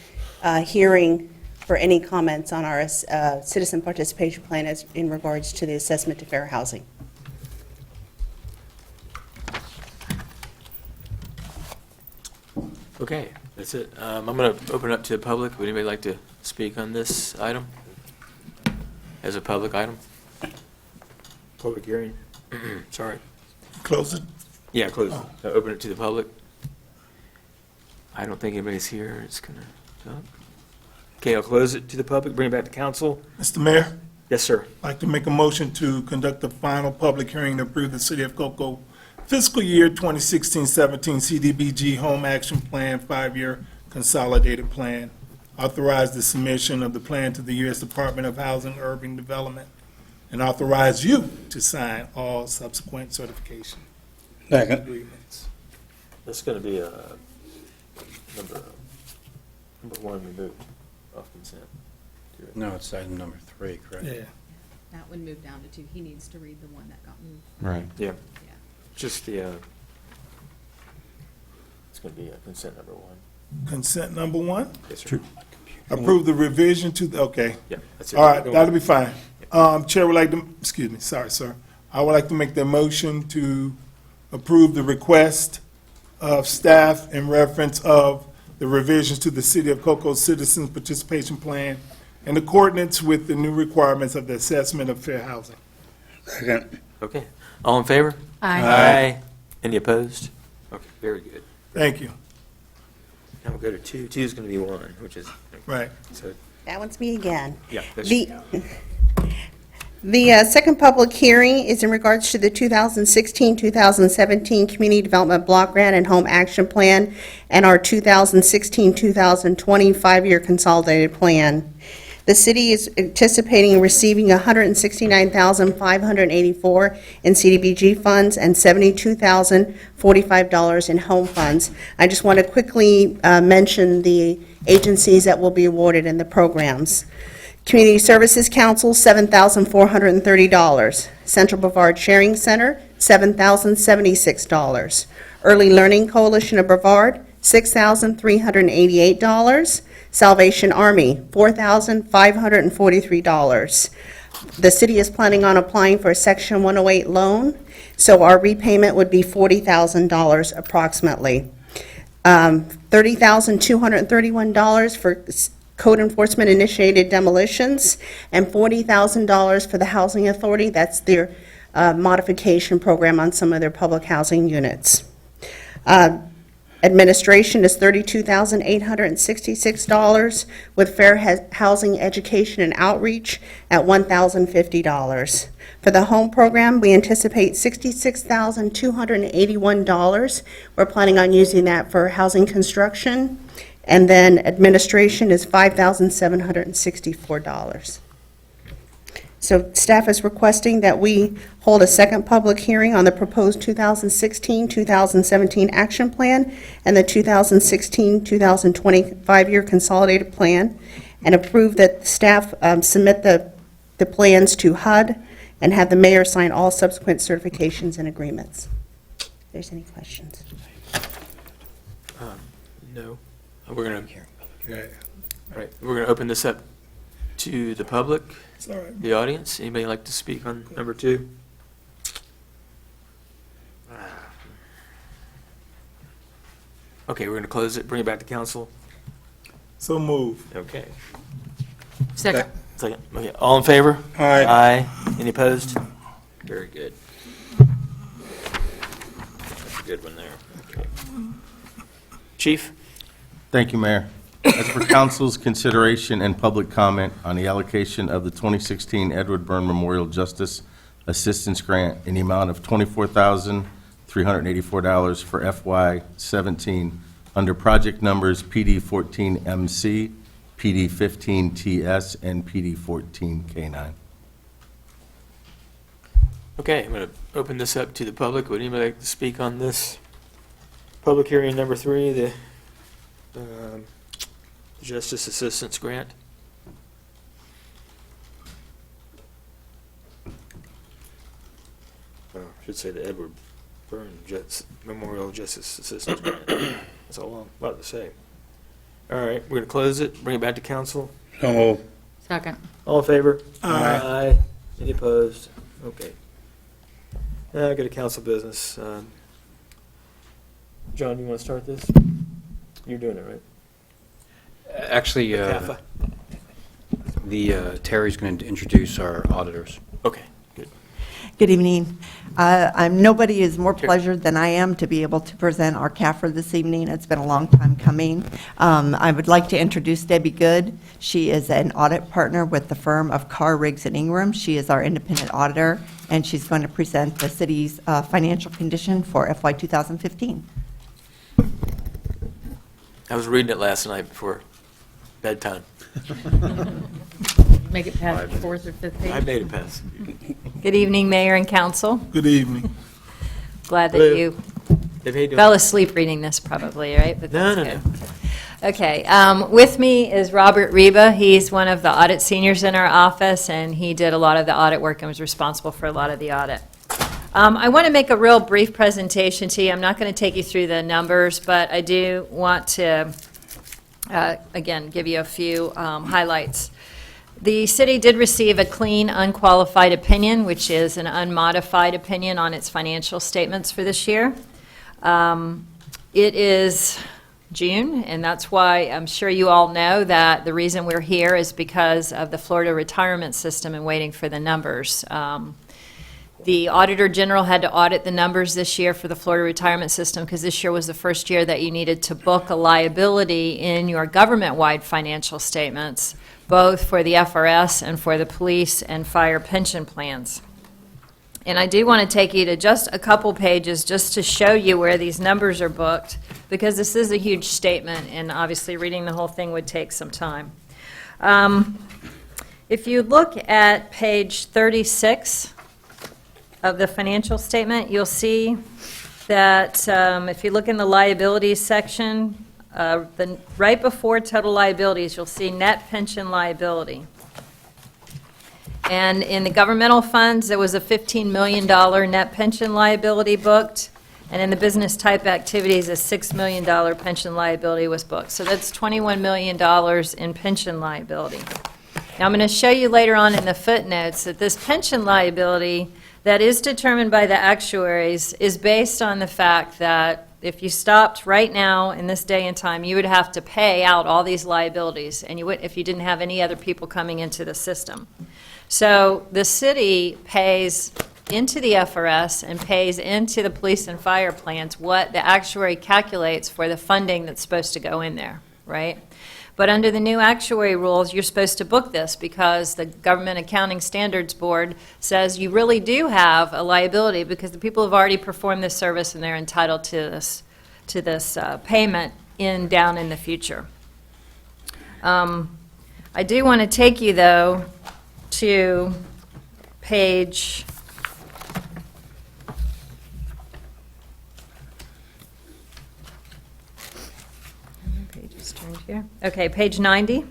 hearing for any comments on our citizen participation plan as in regards to the assessment to fair housing. Okay, that's it. I'm going to open it up to the public. Would anybody like to speak on this item? As a public item? Public hearing? Sorry. Close it. Yeah, close it. So open it to the public. I don't think anybody's here. It's going to talk. Okay, I'll close it to the public, bring it back to council. Mr. Mayor, Yes, sir. I'd like to make a motion to conduct the final public hearing to approve the City of Cocoa fiscal year 2016-17 CDBG Home Action Plan 5-year consolidated plan. Authorize the submission of the plan to the U.S. Department of Housing and Urban Development, and authorize you to sign all subsequent certification Second. agreements. That's going to be number one removed off consent. No, it's item number 3, correct? Yeah. That one moved down to 2. He needs to read the one that got moved. Right. Yeah, Yeah. just the, it's going to be consent number 1. Consent number 1, Yes, sir. approve the revision to, okay. Yeah, that's it. All right, Go that'll on. be fine. Chair would like to, excuse me, sorry, sir. I would like to make the motion to approve the request of staff in reference of the revisions to the City of Cocoa Citizens Participation Plan in accordance with the new requirements of the assessment of fair housing. Second. Okay, all in favor? Aye. Any opposed? Okay, very good. Thank you. Now we'll go to 2. 2 is going to be 1, which is, Right. so, That one's me again. yeah. that's- The second public hearing is in regards to the 2016-2017 Community Development Block Grant and Home Action Plan and our 2016-2020 5-year consolidated plan. The city is anticipating receiving $169,584 in CDBG funds and $72,045 in home funds. I just want to quickly mention the agencies that will be awarded in the programs. Community Services Council, $7,430. Central Brevard Sharing Center, $7,076. Early Learning Coalition of Brevard, $6,388. Salvation Army, $4,543. The city is planning on applying for a Section 108 loan, so our repayment would be $40,000 approximately. $30,231 for code enforcement initiated demolitions, and $40,000 for the Housing Authority. That's their modification program on some of their public housing units. Administration is $32,866, with fair housing education and outreach at $1,050. For the home program, we anticipate $66,281. We're planning on using that for housing construction. And then administration is $5,764. So staff is requesting that we hold a second public hearing on the proposed 2016-2017 action plan and the 2016-2020 5-year consolidated plan, and approve that staff submit the plans to HUD and have the mayor sign all subsequent certifications and agreements. If there's any questions. No. We're going to, right, we're going to open this up to the public, It's all right. the audience. Anybody like to speak on number 2? Okay, we're going to close it, bring it back to council. So move. Okay. Second. Second. Okay, all in favor? Aye. Aye. Any opposed? Very good. That's a good one there. Okay. Chief? Thank you, Mayor. As for council's consideration and public comment on the allocation of the 2016 Edward Byrne Memorial Justice Assistance Grant in the amount of $24,384 for FY17 under project numbers PD14MC, PD15TS, and PD14K9. Okay, I'm going to open this up to the public. Would anybody like to speak on this? Public hearing number 3, the Justice Assistance Grant. Oh, I should say the Edward Byrne Memorial Justice Assistance Grant. That's all I'm about to say. All right, we're going to close it, bring it back to council. So moved. Second. All in favor? Aye. Any opposed? Okay. Now I go to council business. John, you want to start this? You're doing it, right? Actually, CAFA? Terry's going to introduce our auditors. Okay, good. Good evening. Nobody is more pleasured than I am to be able to present our CAFR this evening. It's been a long time coming. I would like to introduce Debbie Good. She is an audit partner with the firm of Carr, Riggs, and Ingram. She is our independent auditor, and she's going to present the city's financial condition for FY 2015. I was reading it last night before bedtime. Make it past the fourth or fifth I page. made it past. Good evening, Mayor and Council. Good evening. Glad that Hello. you Dave, how you doing? fell asleep reading this probably, right? But No, that's no, good. Okay, with me is Robert Reba. He's one of the audit seniors in our office, and he did a lot of the audit work and was responsible for a lot of the audit. I want to make a real brief presentation to you. I'm not going to take you through the numbers, but I do want to, again, give you a few highlights. The city did receive a clean, unqualified opinion, which is an unmodified opinion on its financial statements for this year. It is June, and that's why I'm sure you all know that the reason we're here is because of the Florida retirement system and waiting for the numbers. The Auditor General had to audit the numbers this year for the Florida retirement system because this year was the first year that you needed to book a liability in your government-wide financial statements, both for the FRS and for the police and fire pension plans. And I do want to take you to just a couple pages just to show you where these numbers are booked, because this is a huge statement, and obviously reading the whole thing would take some time. If you look at page 36 of the financial statement, you'll see that if you look in the liabilities section, right before total liabilities, you'll see net pension liability. And in the governmental funds, there was a $15 million net pension liability booked, and in the business type activities, a $6 million pension liability was booked. So that's $21 million in pension liability. Now, I'm going to show you later on in the footnotes that this pension liability that is determined by the actuaries is based on the fact that if you stopped right now in this day and time, you would have to pay out all these liabilities, and you would if you didn't have any other people coming into the system. So the city pays into the FRS and pays into the police and fire plans what the actuary calculates for the funding that's supposed to go in there, right? But under the new actuary rules, you're supposed to book this because the Government Accounting Standards Board says you really do have a liability because the people have already performed this service and they're entitled to this payment down in the future. I do want to take you, though, to page here. Okay, page 90.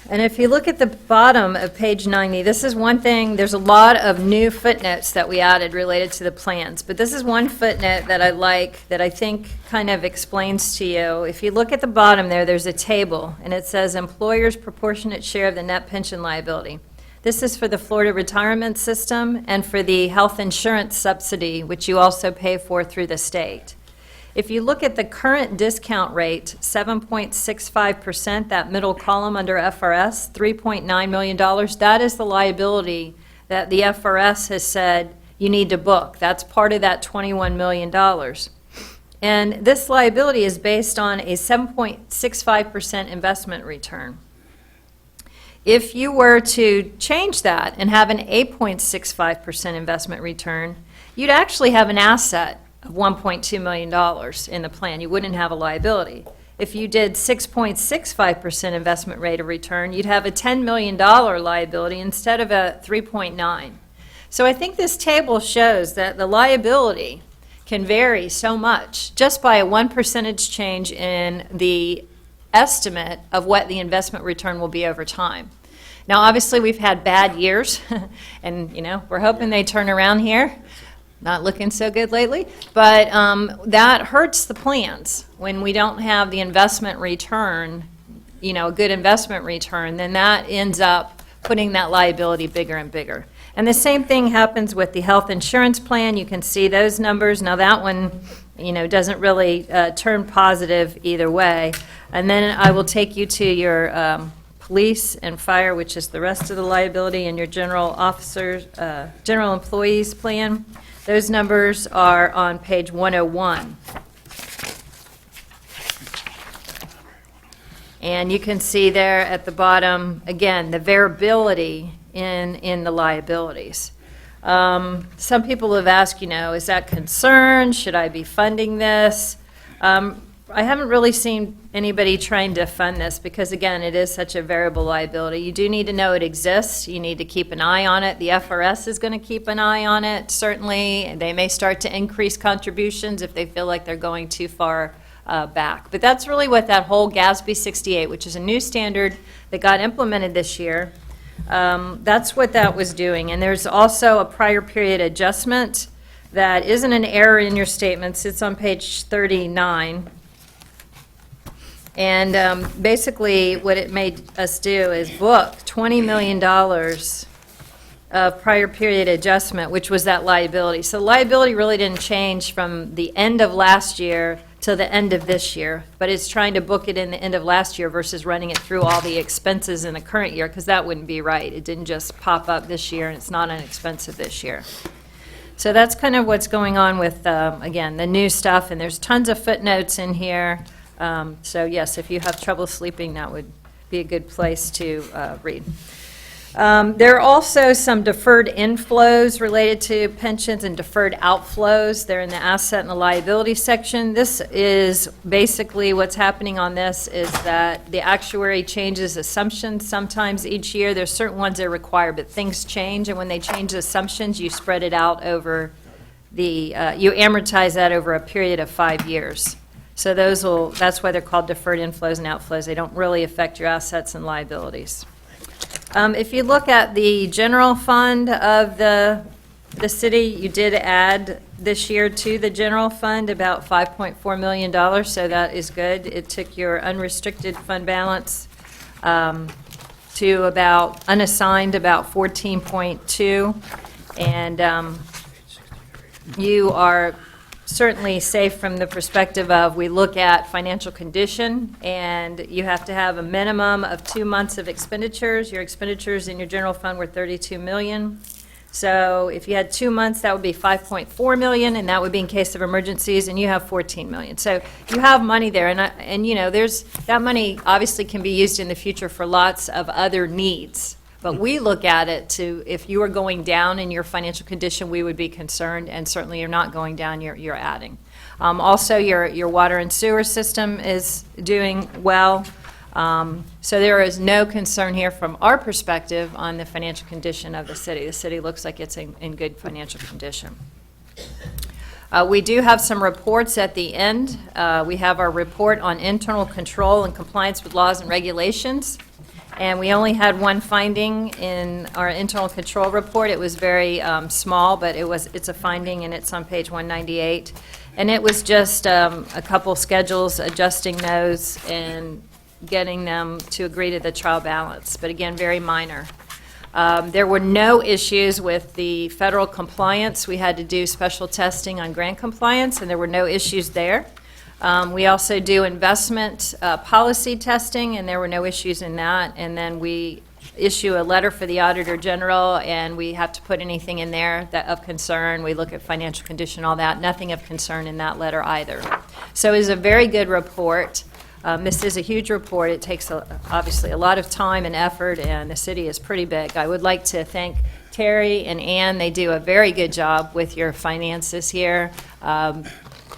And if you look at the bottom of page 90, this is one thing, there's a lot of new footnotes that we added related to the plans, but this is one footnote that I like, that I think kind of explains to you. If you look at the bottom there, there's a table, and it says employer's proportionate share of the net pension liability. This is for the Florida retirement system and for the health insurance subsidy, which you also pay for through the state. If you look at the current discount rate, 7.65%, that middle column under FRS, $3.9 million, that is the liability that the FRS has said you need to book. That's part of that $21 million. And this liability is based on a 7.65% investment return. If you were to change that and have an 8.65% investment return, you'd actually have an asset of $1.2 million in the plan. You wouldn't have a liability. if you did 6.65% investment rate of return, you'd have a $10 million liability instead of a 3.9. So I think this table shows that the liability can vary so much just by a 1% change in the estimate of what the investment return will be over time. Now, obviously, we've had bad years, and, we're hoping they turn around here. Not looking so good lately, but that hurts the plans. When we don't have the investment return, a good investment return, then that ends up putting that liability bigger and bigger. And the same thing happens with the health insurance plan. You can see those numbers. Now, that one, doesn't really turn positive either way. And then I will take you to your police and fire, which is the rest of the liability, and your general officers, general employees plan. Those numbers are on page 101. And you can see there at the bottom, again, the variability in the liabilities. Some people have asked, is that concern? Should I be funding this? I haven't really seen anybody trying to fund this because, again, it is such a variable liability. You do need to know it exists. You need to keep an eye on it. The FRS is going to keep an eye on it, certainly. They may start to increase contributions if they feel like they're going too far back. But that's really what that whole GASB 68, which is a new standard that got implemented this year, that's what that was doing. And there's also a prior period adjustment that isn't an error in your statements. It's on page 39. And basically, what it made us do is book $20 million of prior period adjustment, which was that liability. So liability really didn't change from the end of last year to the end of this year, but it's trying to book it in the end of last year versus running it through all the expenses in the current year, because that wouldn't be right. It didn't just pop up this year, and it's not inexpensive this year. So that's kind of what's going on with, again, the new stuff, and there's tons of footnotes in here. So yes, if you have trouble sleeping, that would be a good place to read. There are also some deferred inflows related to pensions and deferred outflows. They're in the asset and the liability section. This is basically what's happening on this is that the actuary changes assumptions sometimes each year. There's certain ones that are required, but things change, and when they change assumptions, you spread it out over you amortize that over a period of 5 years. So that's why they're called deferred inflows and outflows. They don't really affect your assets and liabilities. If you look at the general fund of the city, you did add this year to the general fund about $5.4 million, so that is good. It took your unrestricted fund balance to about unassigned about 14.2, and you are certainly safe from the perspective of we look at financial condition, and you have to have a minimum of 2 months of expenditures. Your expenditures in your general fund were $32 million. So if you had 2 months, that would be $5.4 million, and that would be in case of emergencies, and you have $14 million. So you have money there, and there's that money obviously can be used in the future for lots of other needs. But we look at it to, if you are going down in your financial condition, we would be concerned, and certainly you're not going down, you're adding. Also, your water and sewer system is doing well. So there is no concern here from our perspective on the financial condition of the city. The city looks like it's in good financial condition. We do have some reports at the end. We have our report on internal control and compliance with laws and regulations. And we only had one finding in our internal control report. It was very small, but it's a finding, and it's on page 198. And it was just a couple schedules, adjusting those and getting them to agree to the trial balance. But again, very minor. There were no issues with the federal compliance. We had to do special testing on grant compliance, and there were no issues there. We also do investment policy testing, and there were no issues in that. And then we issue a letter for the Auditor General, and we have to put anything in there of concern. We look at financial condition, all that. Nothing of concern in that letter either. So it is a very good report. This is a huge report. It takes, obviously, a lot of time and effort, and the city is pretty big. I would like to thank Terry and Ann. They do a very good job with your finances here.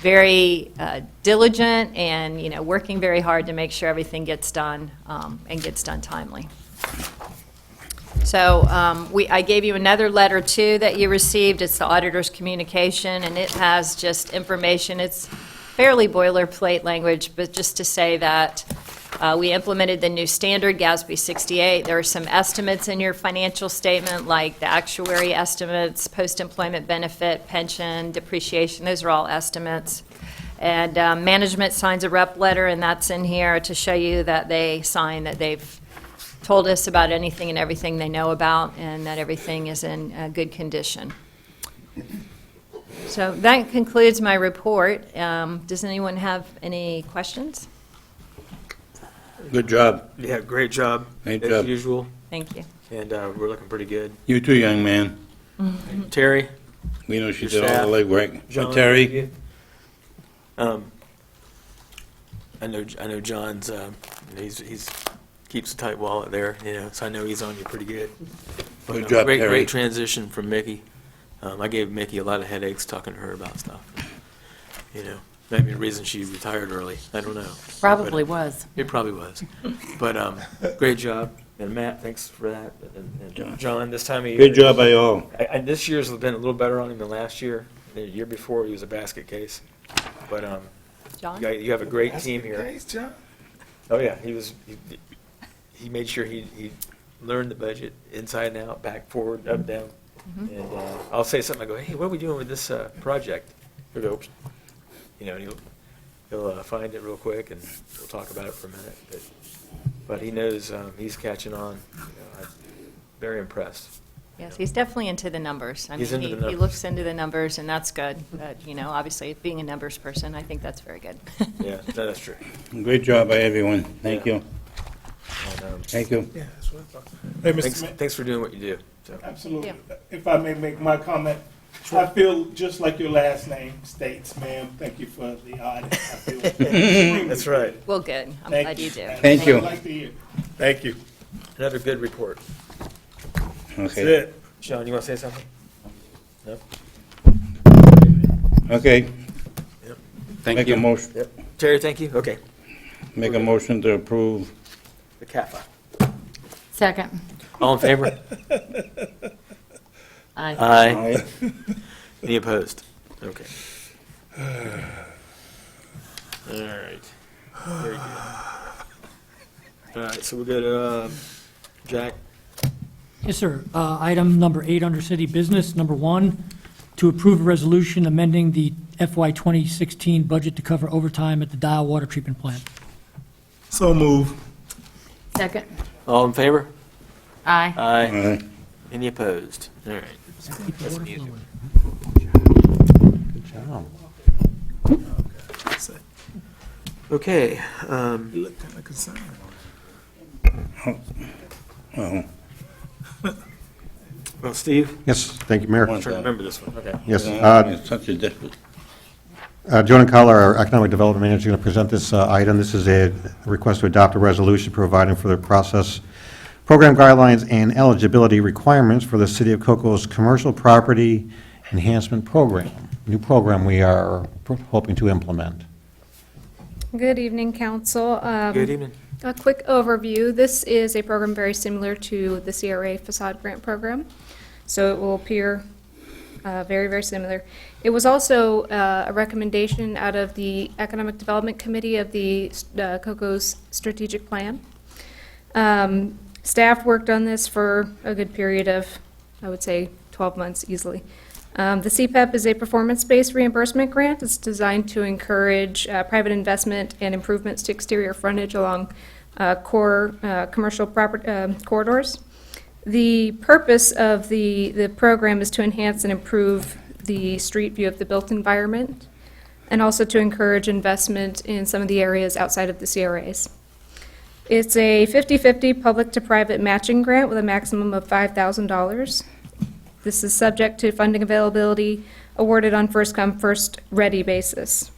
very diligent and, working very hard to make sure everything gets done and gets done timely. So I gave you another letter, too, that you received. It's the auditor's communication, and it has just information. It's fairly boilerplate language, but just to say that we implemented the new standard, GASB 68. There are some estimates in your financial statement, like the actuary estimates, post-employment benefit, pension, depreciation. Those are all estimates. And management signs a rep letter, and that's in here to show you that they sign that they've told us about anything and everything they know about, and that everything is in good condition. So that concludes my report. Does anyone have any questions? Good job. Yeah, great job, Great as job. usual, Thank you. and we're looking pretty good. You too, young man. Terry? We know she Your did all staff. the legwork. John, Terry? you? I know John's, he's keeps a tight wallet there, so I know he's on you pretty good. But, Good job, Terry. Great transition from Mickey. I gave Mickey a lot of headaches talking to her about stuff. Maybe the reason she retired early, I don't know. Probably But, was. It probably was. But, great job. And Matt, thanks for that. And John, this time of year. Good job by all. And this year's been a little better on him than last year. The year before, he was a basket case. But John? you have a great team here. Thanks, John. Oh, yeah, he made sure he learned the budget inside and out, back, forward, up, down. And I'll say something, I go, hey, what are we doing with this project? He'll go, "Oops." And he'll find it real quick, and we'll talk about it for a minute. But he knows he's catching on. I'm very impressed. Yes, he's definitely into the numbers. He's into the He numbers. looks into the numbers, and that's good. But, obviously, being a numbers person, I think that's very good. Yeah, that's true. Great job by everyone. Thank Yeah. you. And, Thank you. Yeah, that's what I thought. Hey, Mr. Mayor. thanks for doing what you do. So. Absolutely. Yeah. If I may make my comment, I feel just like your last name states, ma'am. Thank you for the audit. I feel extremely That's right. Well, good. I'm Thank glad you do. Thank you. I'd like to hear. Thank you. Another good report. That's Okay. it. Sean, you want to say something? No? Okay. Yep. Make a motion, Yep. Terry, thank you. Okay. make a motion to approve. The CAFA. Second. All in favor? Aye. Aye. Any opposed? Okay. All right. Very good. All right, so we'll go to Jack. Yes, sir. Item number 8 under city business, number 1, to approve a resolution amending the FY 2016 budget to cover overtime at the Dial Water Treatment Plant. So move. Second. All in favor? Aye. Aye. Any opposed? All right. That's an easy one. Good job. Okay. You look kind of concerned. Oh, Well, Steve, Yes, thank you, Mayor. I'm trying to remember this one. Okay. Yes, it's such a difference. Jonah Collar, our Economic Development Manager, is going to present this item. This is a request to adopt a resolution providing for the process, program guidelines, and eligibility requirements for the City of Cocoa's Commercial Property Enhancement Program, new program we are hoping to implement. Good evening, Council. Good evening. A quick overview. This is a program very similar to the CRA Facade Grant Program, so it will appear very, very similar. It was also a recommendation out of the Economic Development Committee of the COCO's strategic plan. Staff worked on this for a good period of, I would say, 12 months easily. The CPEP is a performance-based reimbursement grant. It's designed to encourage private investment and improvements to exterior frontage along core commercial corridors. The purpose of the program is to enhance and improve the street view of the built environment, and also to encourage investment in some of the areas outside of the CRAs. It's a 50-50 public-to-private matching grant with a maximum of $5,000. This is subject to funding availability, awarded on first-come, first-ready basis.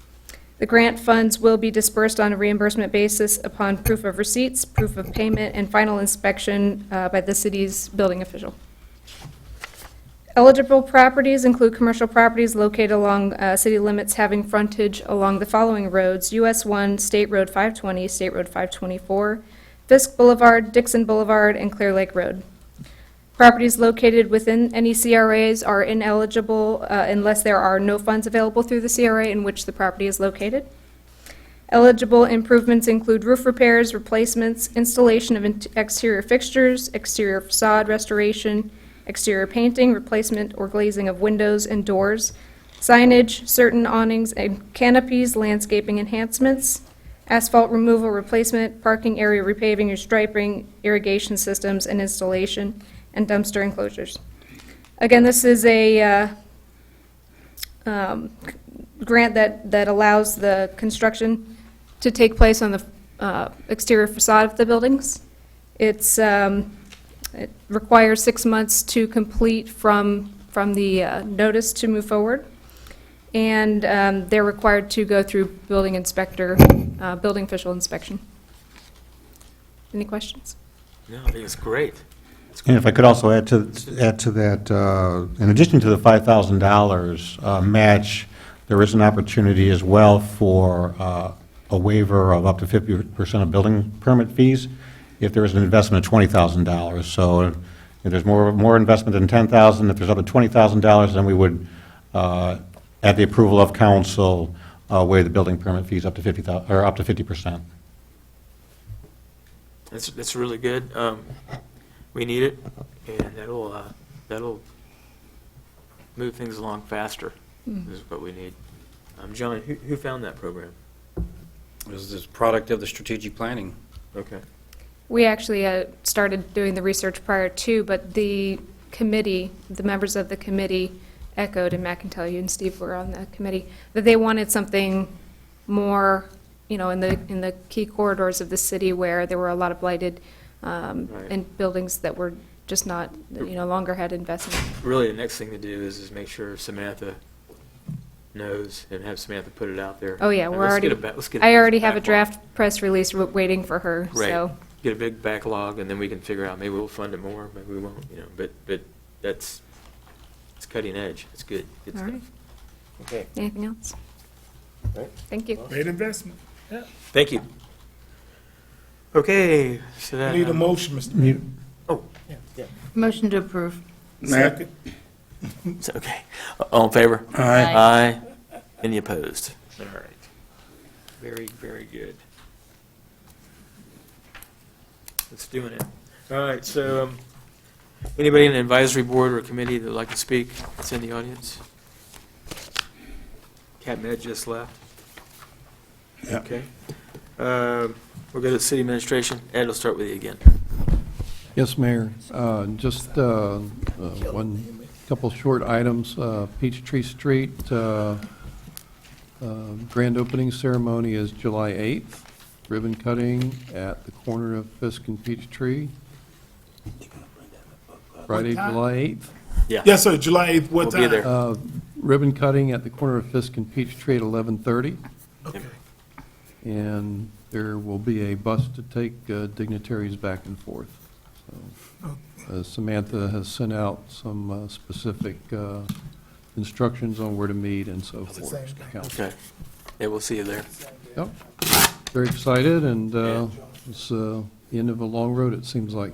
The grant funds will be dispersed on a reimbursement basis upon proof of receipts, proof of payment, and final inspection by the city's building official. Eligible properties include commercial properties located along city limits having frontage along the following roads: US 1, State Road 520, State Road 524, Fisk Boulevard, Dixon Boulevard, and Clear Lake Road. Properties located within any CRAs are ineligible unless there are no funds available through the CRA in which the property is located. Eligible improvements include roof repairs, replacements, installation of exterior fixtures, exterior facade restoration, exterior painting, replacement or glazing of windows and doors, signage, certain awnings and canopies, landscaping enhancements, asphalt removal, replacement, parking area repaving or striping, irrigation systems and installation, and dumpster enclosures. Again, this is a grant that allows the construction to take place on the exterior facade of the buildings. It requires 6 months to complete from the notice to move forward. And they're required to go through building inspector, building official inspection. Any questions? No, I think it's great. And if I could also add to that, in addition to the $5,000 match, there is an opportunity as well for a waiver of up to 50% of building permit fees if there is an investment of $20,000. So if there's more investment than $10,000, if there's up to $20,000, then we would, at the approval of council, waive the building permit fees up to 50,000 or up to 50%. That's really good. We need it, and that'll move things along faster. Is what we need. John, who found that program? It was this product of the strategic planning. Okay. We actually started doing the research prior to, but the committee, the members of the committee echoed, and Matt can tell you, and Steve were on the committee, that they wanted something more, in the key corridors of the city where there were a lot of blighted and buildings that were just not, longer had investment. Really, the next thing to do is make sure Samantha knows and have Samantha put it out there. Oh, yeah, And we're already, let's get I already have a backlog. draft press release waiting for her, Right. so. Get a big backlog, and then we can figure out, maybe we'll fund it more, maybe we won't, but it's cutting edge. It's good. Good All stuff. right. Okay. Anything else? Right. Thank you. Great investment. Yeah. Thank you. Okay, so that. Need a motion, Mr. Mayor. Oh, yeah. Motion to approve. Second. So, okay. All in favor? Aye. Aye. Any opposed? All right. Very, very good. It's doing it. All right, so, anybody in the advisory board or committee that would like to speak that's in the audience? Cap Med just left. Yeah. Okay. We'll go to city administration. Ed, we'll start with you again. Yes, Mayor. Just one couple short items. Peachtree Street, grand opening ceremony is July 8th. Ribbon cutting at the corner of Fisk and Peachtree. Friday, July 8th. Yeah. Yes, sir, July 8th, what We'll time? be there. Ribbon cutting at the corner of Fisk and Peachtree at 11:30. Okay. And there will be a bus to take dignitaries back and forth. So, Samantha has sent out some specific instructions on where to meet and so forth. to council. Okay. Yeah, we'll see you there. Yep. Very excited, and it's the end of a long road, it seems like.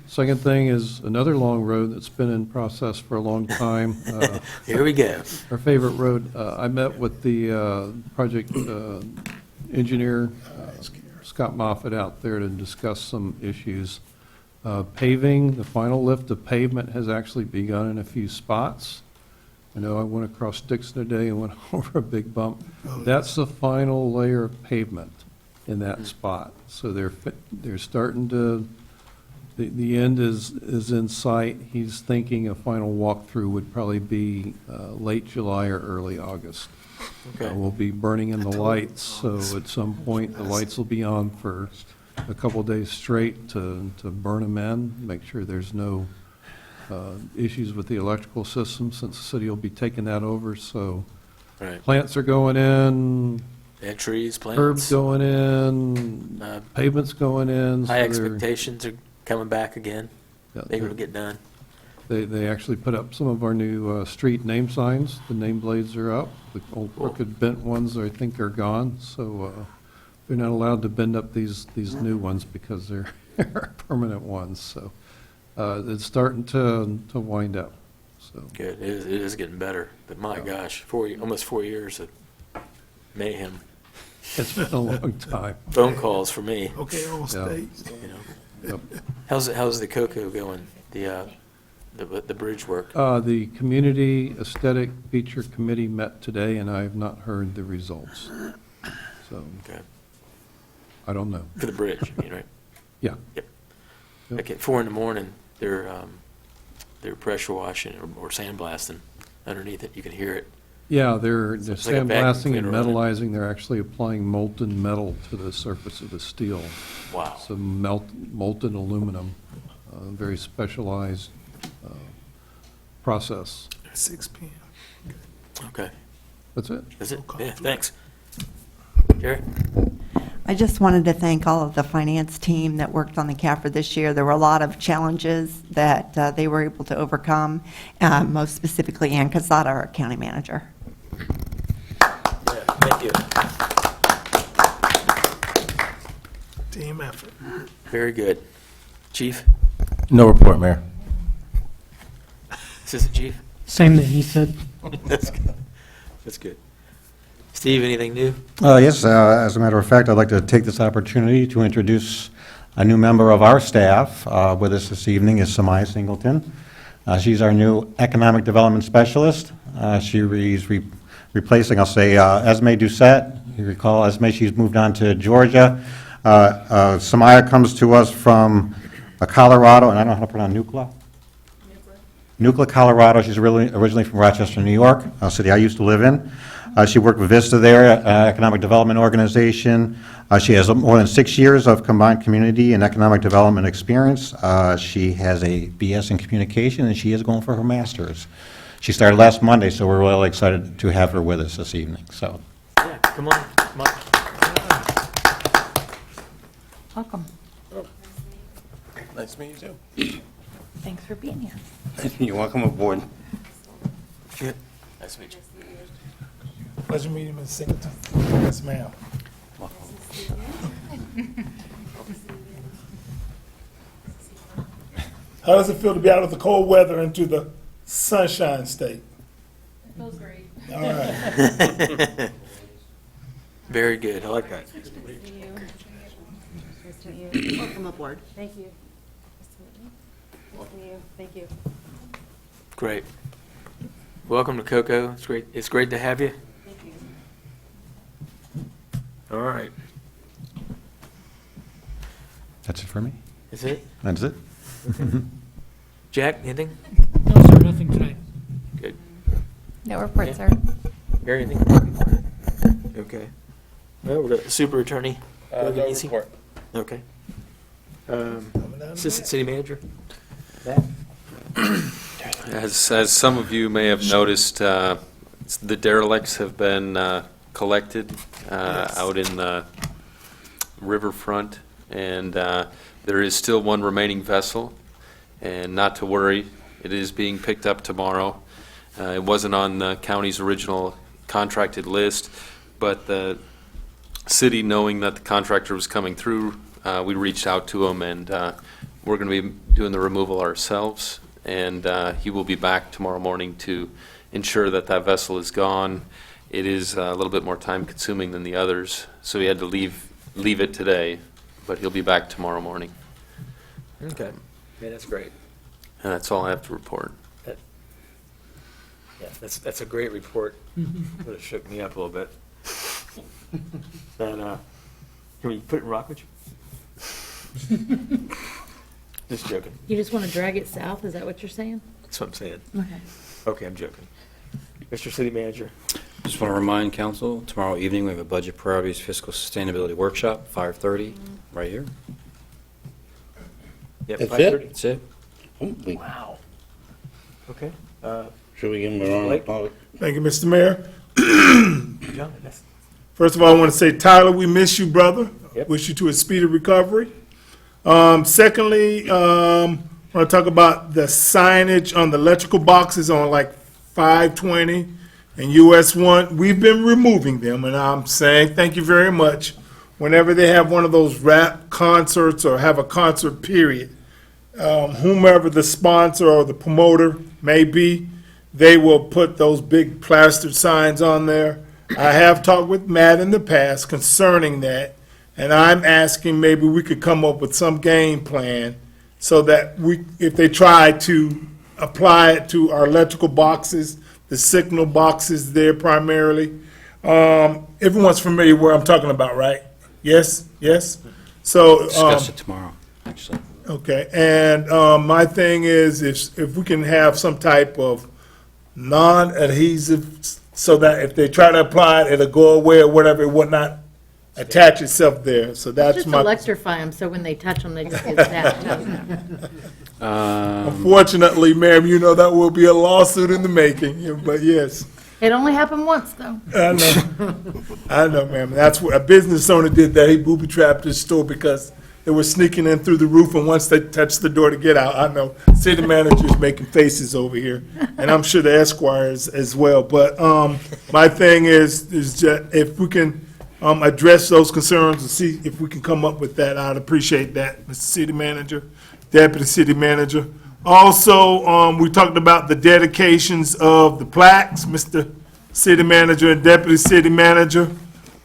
Second thing is another long road that's been in process for a long time. Here we go. Our favorite road. I met with the project engineer, Scott Moffett, out there to discuss some issues. Paving, the final lift of pavement has actually begun in a few spots. I know I went across Dixon today and went over a big bump. That's the final layer of pavement in that spot. So they're starting to, the end is in sight. He's thinking a final walkthrough would probably be late July or early August. Okay. We'll be burning in the lights, so at some point, the lights will be on for a couple days straight to burn them in, make sure there's no issues with the electrical system, since the city will be taking that over, so Right. plants are going in, And trees, plants. curbs going in, pavement's going in. so High they're- expectations are coming back again. yeah, They will they're- get done. They actually put up some of our new street name signs. The name blades are up. The old crooked bent ones, I think, are gone. So they're not allowed to bend up these new ones because they're permanent ones. So it's starting to wind up. So Good, it is getting better, but my gosh, almost 4 years of mayhem. it's been a long time. Phone calls for me, Okay, all state. you know. Yep. How's the COCO going, the bridge work? The Community Aesthetic Feature Committee met today, and I have not heard the results. So Okay, I don't know. for the bridge, you mean, right? Yeah. Yep. Yep. Like at 4 a.m, they're pressure washing or sandblasting underneath it, you can hear it. Yeah, they're it's like a vacuum sandblasting and cleaner on it. metallizing. They're actually applying molten metal to the surface of the steel. Wow. Some molten aluminum, very specialized process. 6 p.m. Okay, That's it. is it? Yeah, thanks. Jerry? I just wanted to thank all of the finance team that worked on the CAFR this year. There were a lot of challenges that they were able to overcome, most specifically Ann Casada, our county manager. Yeah, thank you. Team effort. Very good. Chief? No report, Mayor. Assistant Chief? Same thing he said. That's good. That's good. Steve, anything new? Yes, as a matter of fact, I'd like to take this opportunity to introduce a new member of our staff. With us this evening is Samaya Singleton. She's our new Economic Development Specialist. She's replacing, I'll say, Esme Doucette. You recall Esme, she's moved on to Georgia. Samaya comes to us from Colorado, and I don't know how to pronounce Nucla. Nucla, Colorado. She's originally from Rochester, New York, a city I used to live in. She worked with Vista there, Economic Development Organization. She has more than 6 years of combined community and economic development experience. She has a BS in communication, and she is going for her master's. She started last Monday, so we're really excited to have her with us this evening. So, Yeah, come on, come on. Welcome. Nice to meet you, too. Thanks for being here. You're welcome aboard. Good. Nice to meet you. Pleasure meeting Ms. Singleton. Yes, ma'am. How does it feel to be out of the cold weather into the sunshine state? Feels great. All right. Very good, I like that. Welcome aboard. Thank you. Nice to meet you. Thank you. Great. Welcome to COCO. It's great to have you. Thank you. All right. that's it for me. Is it? That's it. Jack, anything? No, sir, nothing tonight. Good. No report, Yeah. sir. Gary, anything? Okay. Well, we've got the super attorney. No Easy. report. Okay. Assistant City Manager? Matt? As some of you may have noticed, the derelicts have been collected out in the riverfront, and there is still one remaining vessel, and not to worry, it is being picked up tomorrow. It wasn't on the county's original contracted list, but the city, knowing that the contractor was coming through, we reached out to him, and we're going to be doing the removal ourselves, and he will be back tomorrow morning to ensure that that vessel is gone. It is a little bit more time consuming than the others, so he had to leave it today, but he'll be back tomorrow morning. Okay. Yeah, that's great. And that's all I have to report. Yeah, that's a great report. Would have shook me up a little bit. And, can we put it in Rockbridge? Just joking. You just want to drag it south, is that what you're saying? That's what I'm saying. Okay. Okay, I'm joking. Mr. City Manager? Just want to remind council, tomorrow evening, we have a Budget Priorities Fiscal Sustainability Workshop, 5:30, right here. Yep, That's 5:30. it? That's it. Wow. Okay. Should we give him a round of Blake? applause? Thank you, Mr. Mayor. John, that's- First of all, I want to say, Tyler, we miss you, brother. Yep. Wish you to a speedy recovery. Secondly, want want to talk about the signage on the electrical boxes on like 520 and US 1. We've been removing them, and I'm saying thank you very much. Whenever they have one of those rap concerts or have a concert period, whomever the sponsor or the promoter may be, they will put those big plastered signs on there. I have talked with Matt in the past concerning that, and I'm asking maybe we could come up with some game plan so that we, if they try to apply it to our electrical boxes, the signal boxes there primarily. Everyone's familiar where I'm talking about, right? Yes, yes? So. Discuss it tomorrow, actually. Okay, and my thing is, if we can have some type of non-adhesive, so that if they try to apply it, it'll go away or whatever, it would not attach itself there, so that's Just my. electrify them, so when they touch them, they just get zapped. Unfortunately, ma'am, you know that will be a lawsuit in the making, but yes. It only happened once, though. I know, I know, ma'am, that's what, a business owner did that, he booby-trapped his store because they were sneaking in through the roof, and once they touched the door to get out, I know, city manager's making faces over here, and I'm sure the Esquires as well, but, my thing is just, if we can, address those concerns and see if we can come up with that, I'd appreciate that, Mr. City Manager, Deputy City Manager. Also, we talked about the dedications of the plaques, Mr. City Manager and Deputy City Manager.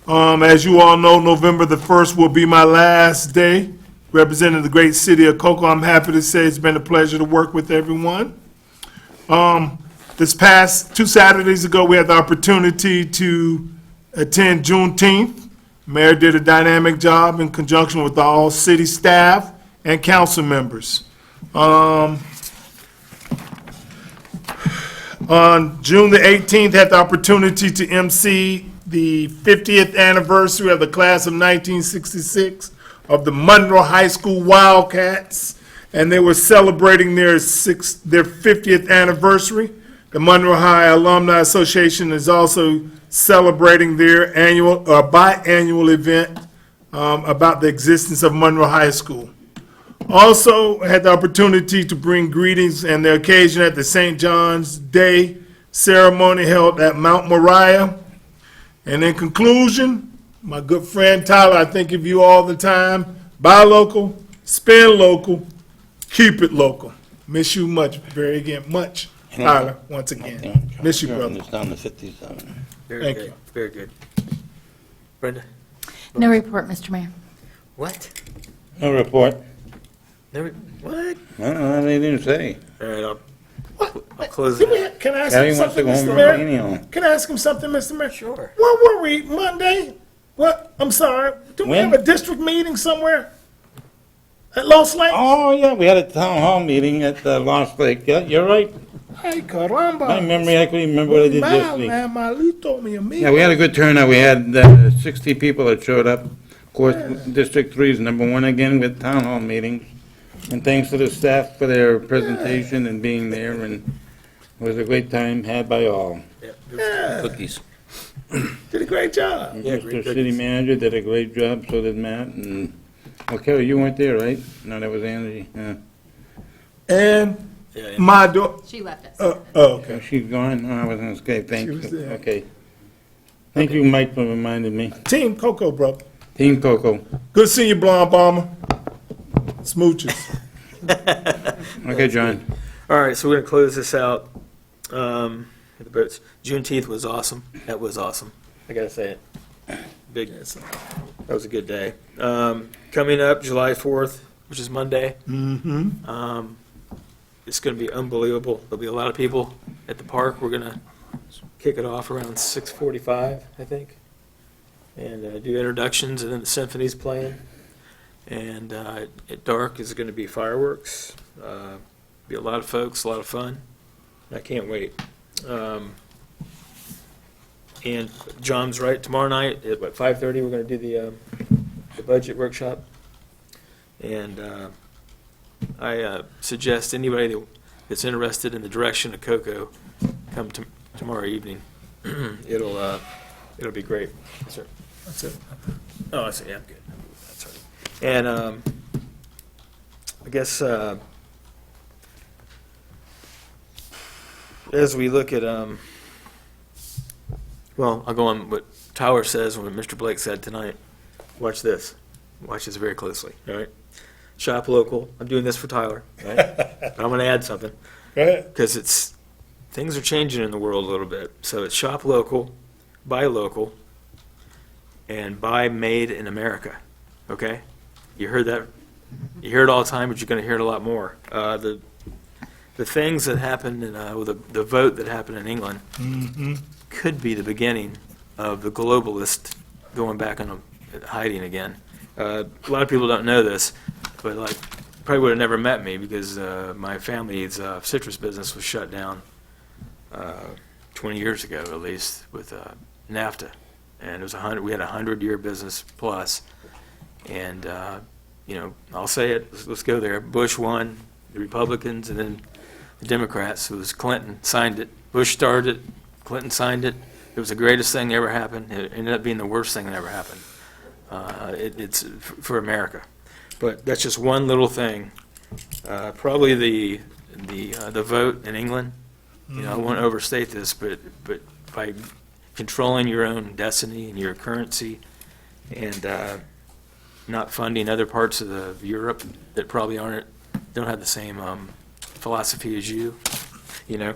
As you all know, November the 1st will be my last day representing the great city of Cocoa. I'm happy to say it's been a pleasure to work with everyone. This past 2 Saturdays ago, we had the opportunity to attend Juneteenth. Mayor did a dynamic job in conjunction with all city staff and council members. On June the 18th, had the opportunity to MC the 50th anniversary of the class of 1966 of the Monroe High School Wildcats, and they were celebrating their 50th anniversary. The Monroe High Alumni Association is also celebrating their annual or biannual event about the existence of Monroe High School. Also had the opportunity to bring greetings and the occasion at the St. John's Day ceremony held at Mount Moriah. And in conclusion, my good friend Tyler, I think of you all the time. Buy local, spend local, keep it local. Miss you much, much, Tyler, once again. Miss you, brother. It's down to 57. Very Thank good, you. very good. Brenda? No report, Mr. Mayor. What? No report. What? I didn't say. All right, I'll close it. Can I ask Gary him wants to something, go home Mr. early Mayor? anyhow. Can I ask him something, Mr. Mayor? Sure. Where were we Monday? What? I'm sorry. Do we When? have a district meeting somewhere? At Lost Lake? Oh, yeah, we had a town hall meeting at Lost Lake. Yeah, you're right. Hey, caramba. My memory, I couldn't remember what I did this week. Man, you told me a meeting. Yeah, we had a good turnout. We had 60 people that showed up. Of course, District 3 is #1 again with town hall meetings. And thanks to the staff for their presentation and being there, and it was a great time had by all. Cookies. Did a great job. Yeah, Mr. great City Manager did a great job, so did Matt, and, well, Kelly, you weren't there, right? No, that was Angie, yeah. And Yeah, yeah. my daughter, She left us. oh, Okay, okay. she's gone? Oh, I wasn't, okay, thank She you. was there. Okay. Thank you, Mike, for reminding me. Team Coco, brother. Team Coco. Good seeing you, Blonde Bomber. Smooches. Okay, John. All right, so we're gonna close this out. The boats. Juneteenth was awesome. That was awesome. I gotta say it. Big. That was a good day. Coming up, July 4th, which is Monday. Mm-hmm. It's gonna be unbelievable. There'll be a lot of people at the park. We're gonna kick it off around 6:45, I think, and do introductions, and then the symphony's playing. And at dark is going to be fireworks. Be a lot of folks, a lot of fun. I can't wait. And John's right. Tomorrow night at 5:30, we're going to do the budget workshop. And I suggest anybody that's interested in the direction of Cocoa come tomorrow evening. It'll be great. Yes, sir. That's it. Oh, I see. Yeah, I'm good. That's right. And I guess as we look at, well, I'll go on what Tyler says, what Mr. Blake said tonight. Watch this. Watch this very closely, all right? Shop local. I'm doing this for Tyler, right? But I'm going to add something. Go ahead. Because things are changing in the world a little bit. So it's shop local, buy local, and buy made in America, okay? You heard that, you hear it all the time, but you're going to hear it a lot more. The things that happened, with the vote that happened in England could be the beginning of the globalist going back and hiding again. A lot of people don't know this, but like probably would have never met me because my family's citrus business was shut down 20 years ago at least with NAFTA, and it was we had a 100-year business plus, and you know, I'll say it. Let's go there. Bush won, the Republicans, and then the Democrats. It was Clinton signed it. Bush started it. Clinton signed it. It was the greatest thing that ever happened. It ended up being the worst thing that ever happened. It's for America. But that's just one little thing. Probably the vote in England. You know, I won't overstate this, but by controlling your own destiny and your currency, and not funding other parts of Europe that probably don't have the same philosophy as you. You know,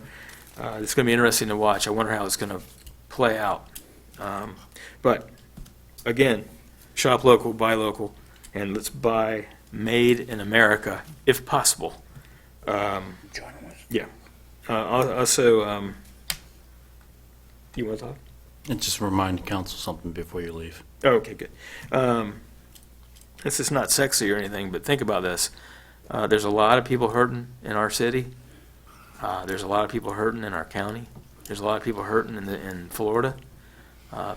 it's going to be interesting to watch. I wonder how it's going to play out. But again, shop local, buy local, and let's buy made in America if possible. Yeah. Also, you want to talk? And just remind council something before you leave. Oh, okay, good. This is not sexy or anything, but think about this. There's a lot of people hurting in our city. There's a lot of people hurting in our county. There's a lot of people hurting in Florida.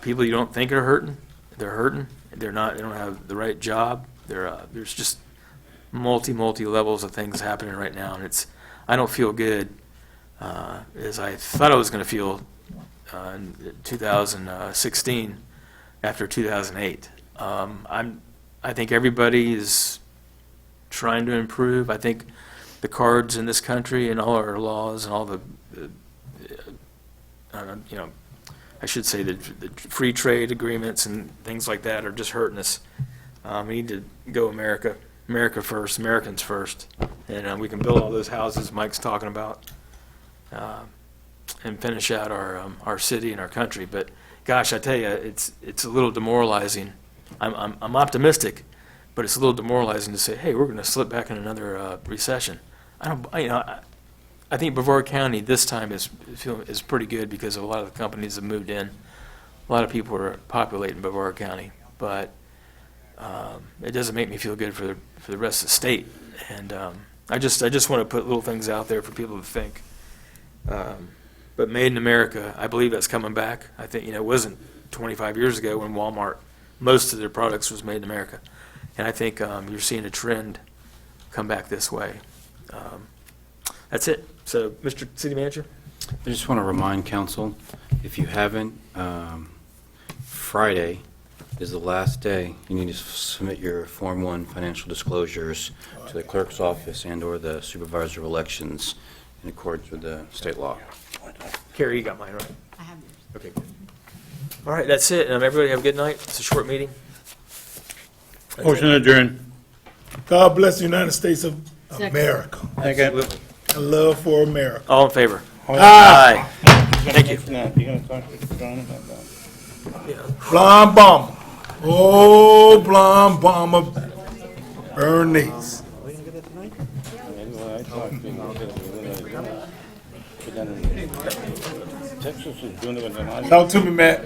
People you don't think are hurting, they're hurting. They don't have the right job. There's just multi levels of things happening right now, and I don't feel good as I thought I was going to feel in 2016 after 2008. I think everybody is trying to improve. I think the cards in this country and all our laws and all the you know, I should say the free trade agreements and things like that are just hurting us. We need to go America first, Americans first, and we can build all those houses Mike's talking about, and finish out our city and our country. But gosh, I tell you, it's a little demoralizing. I'm optimistic, but it's a little demoralizing to say, hey, we're going to slip back in another recession. I think Brevard County this time is pretty good because a lot of the companies have moved in. A lot of people are populating Brevard County, but it doesn't make me feel good for the rest of the state. And I just want to put little things out there for people to think. But Made in America, I believe that's coming back. I think, you know, it wasn't 25 years ago when Walmart, most of their products was made in America. And I think you're seeing a trend come back this way. That's it. So, Mr. City Manager? I just want to remind council, if you haven't, Friday is the last day. You need to submit your Form 1 financial disclosures to the clerk's office and/or the supervisor of elections in accordance with the state law. Carrie, you got mine, right? I have yours. Okay, good. All right, that's it. Everybody have a good night. It's a short meeting. Motion adjourned. God bless the United States of America. Absolutely. A love for America. All in favor? Aye. Thank you. You gonna talk to John about that? Blonde bomber. Oh, blonde bomber. Bernice. Texas is doing it. Talk to me, Matt.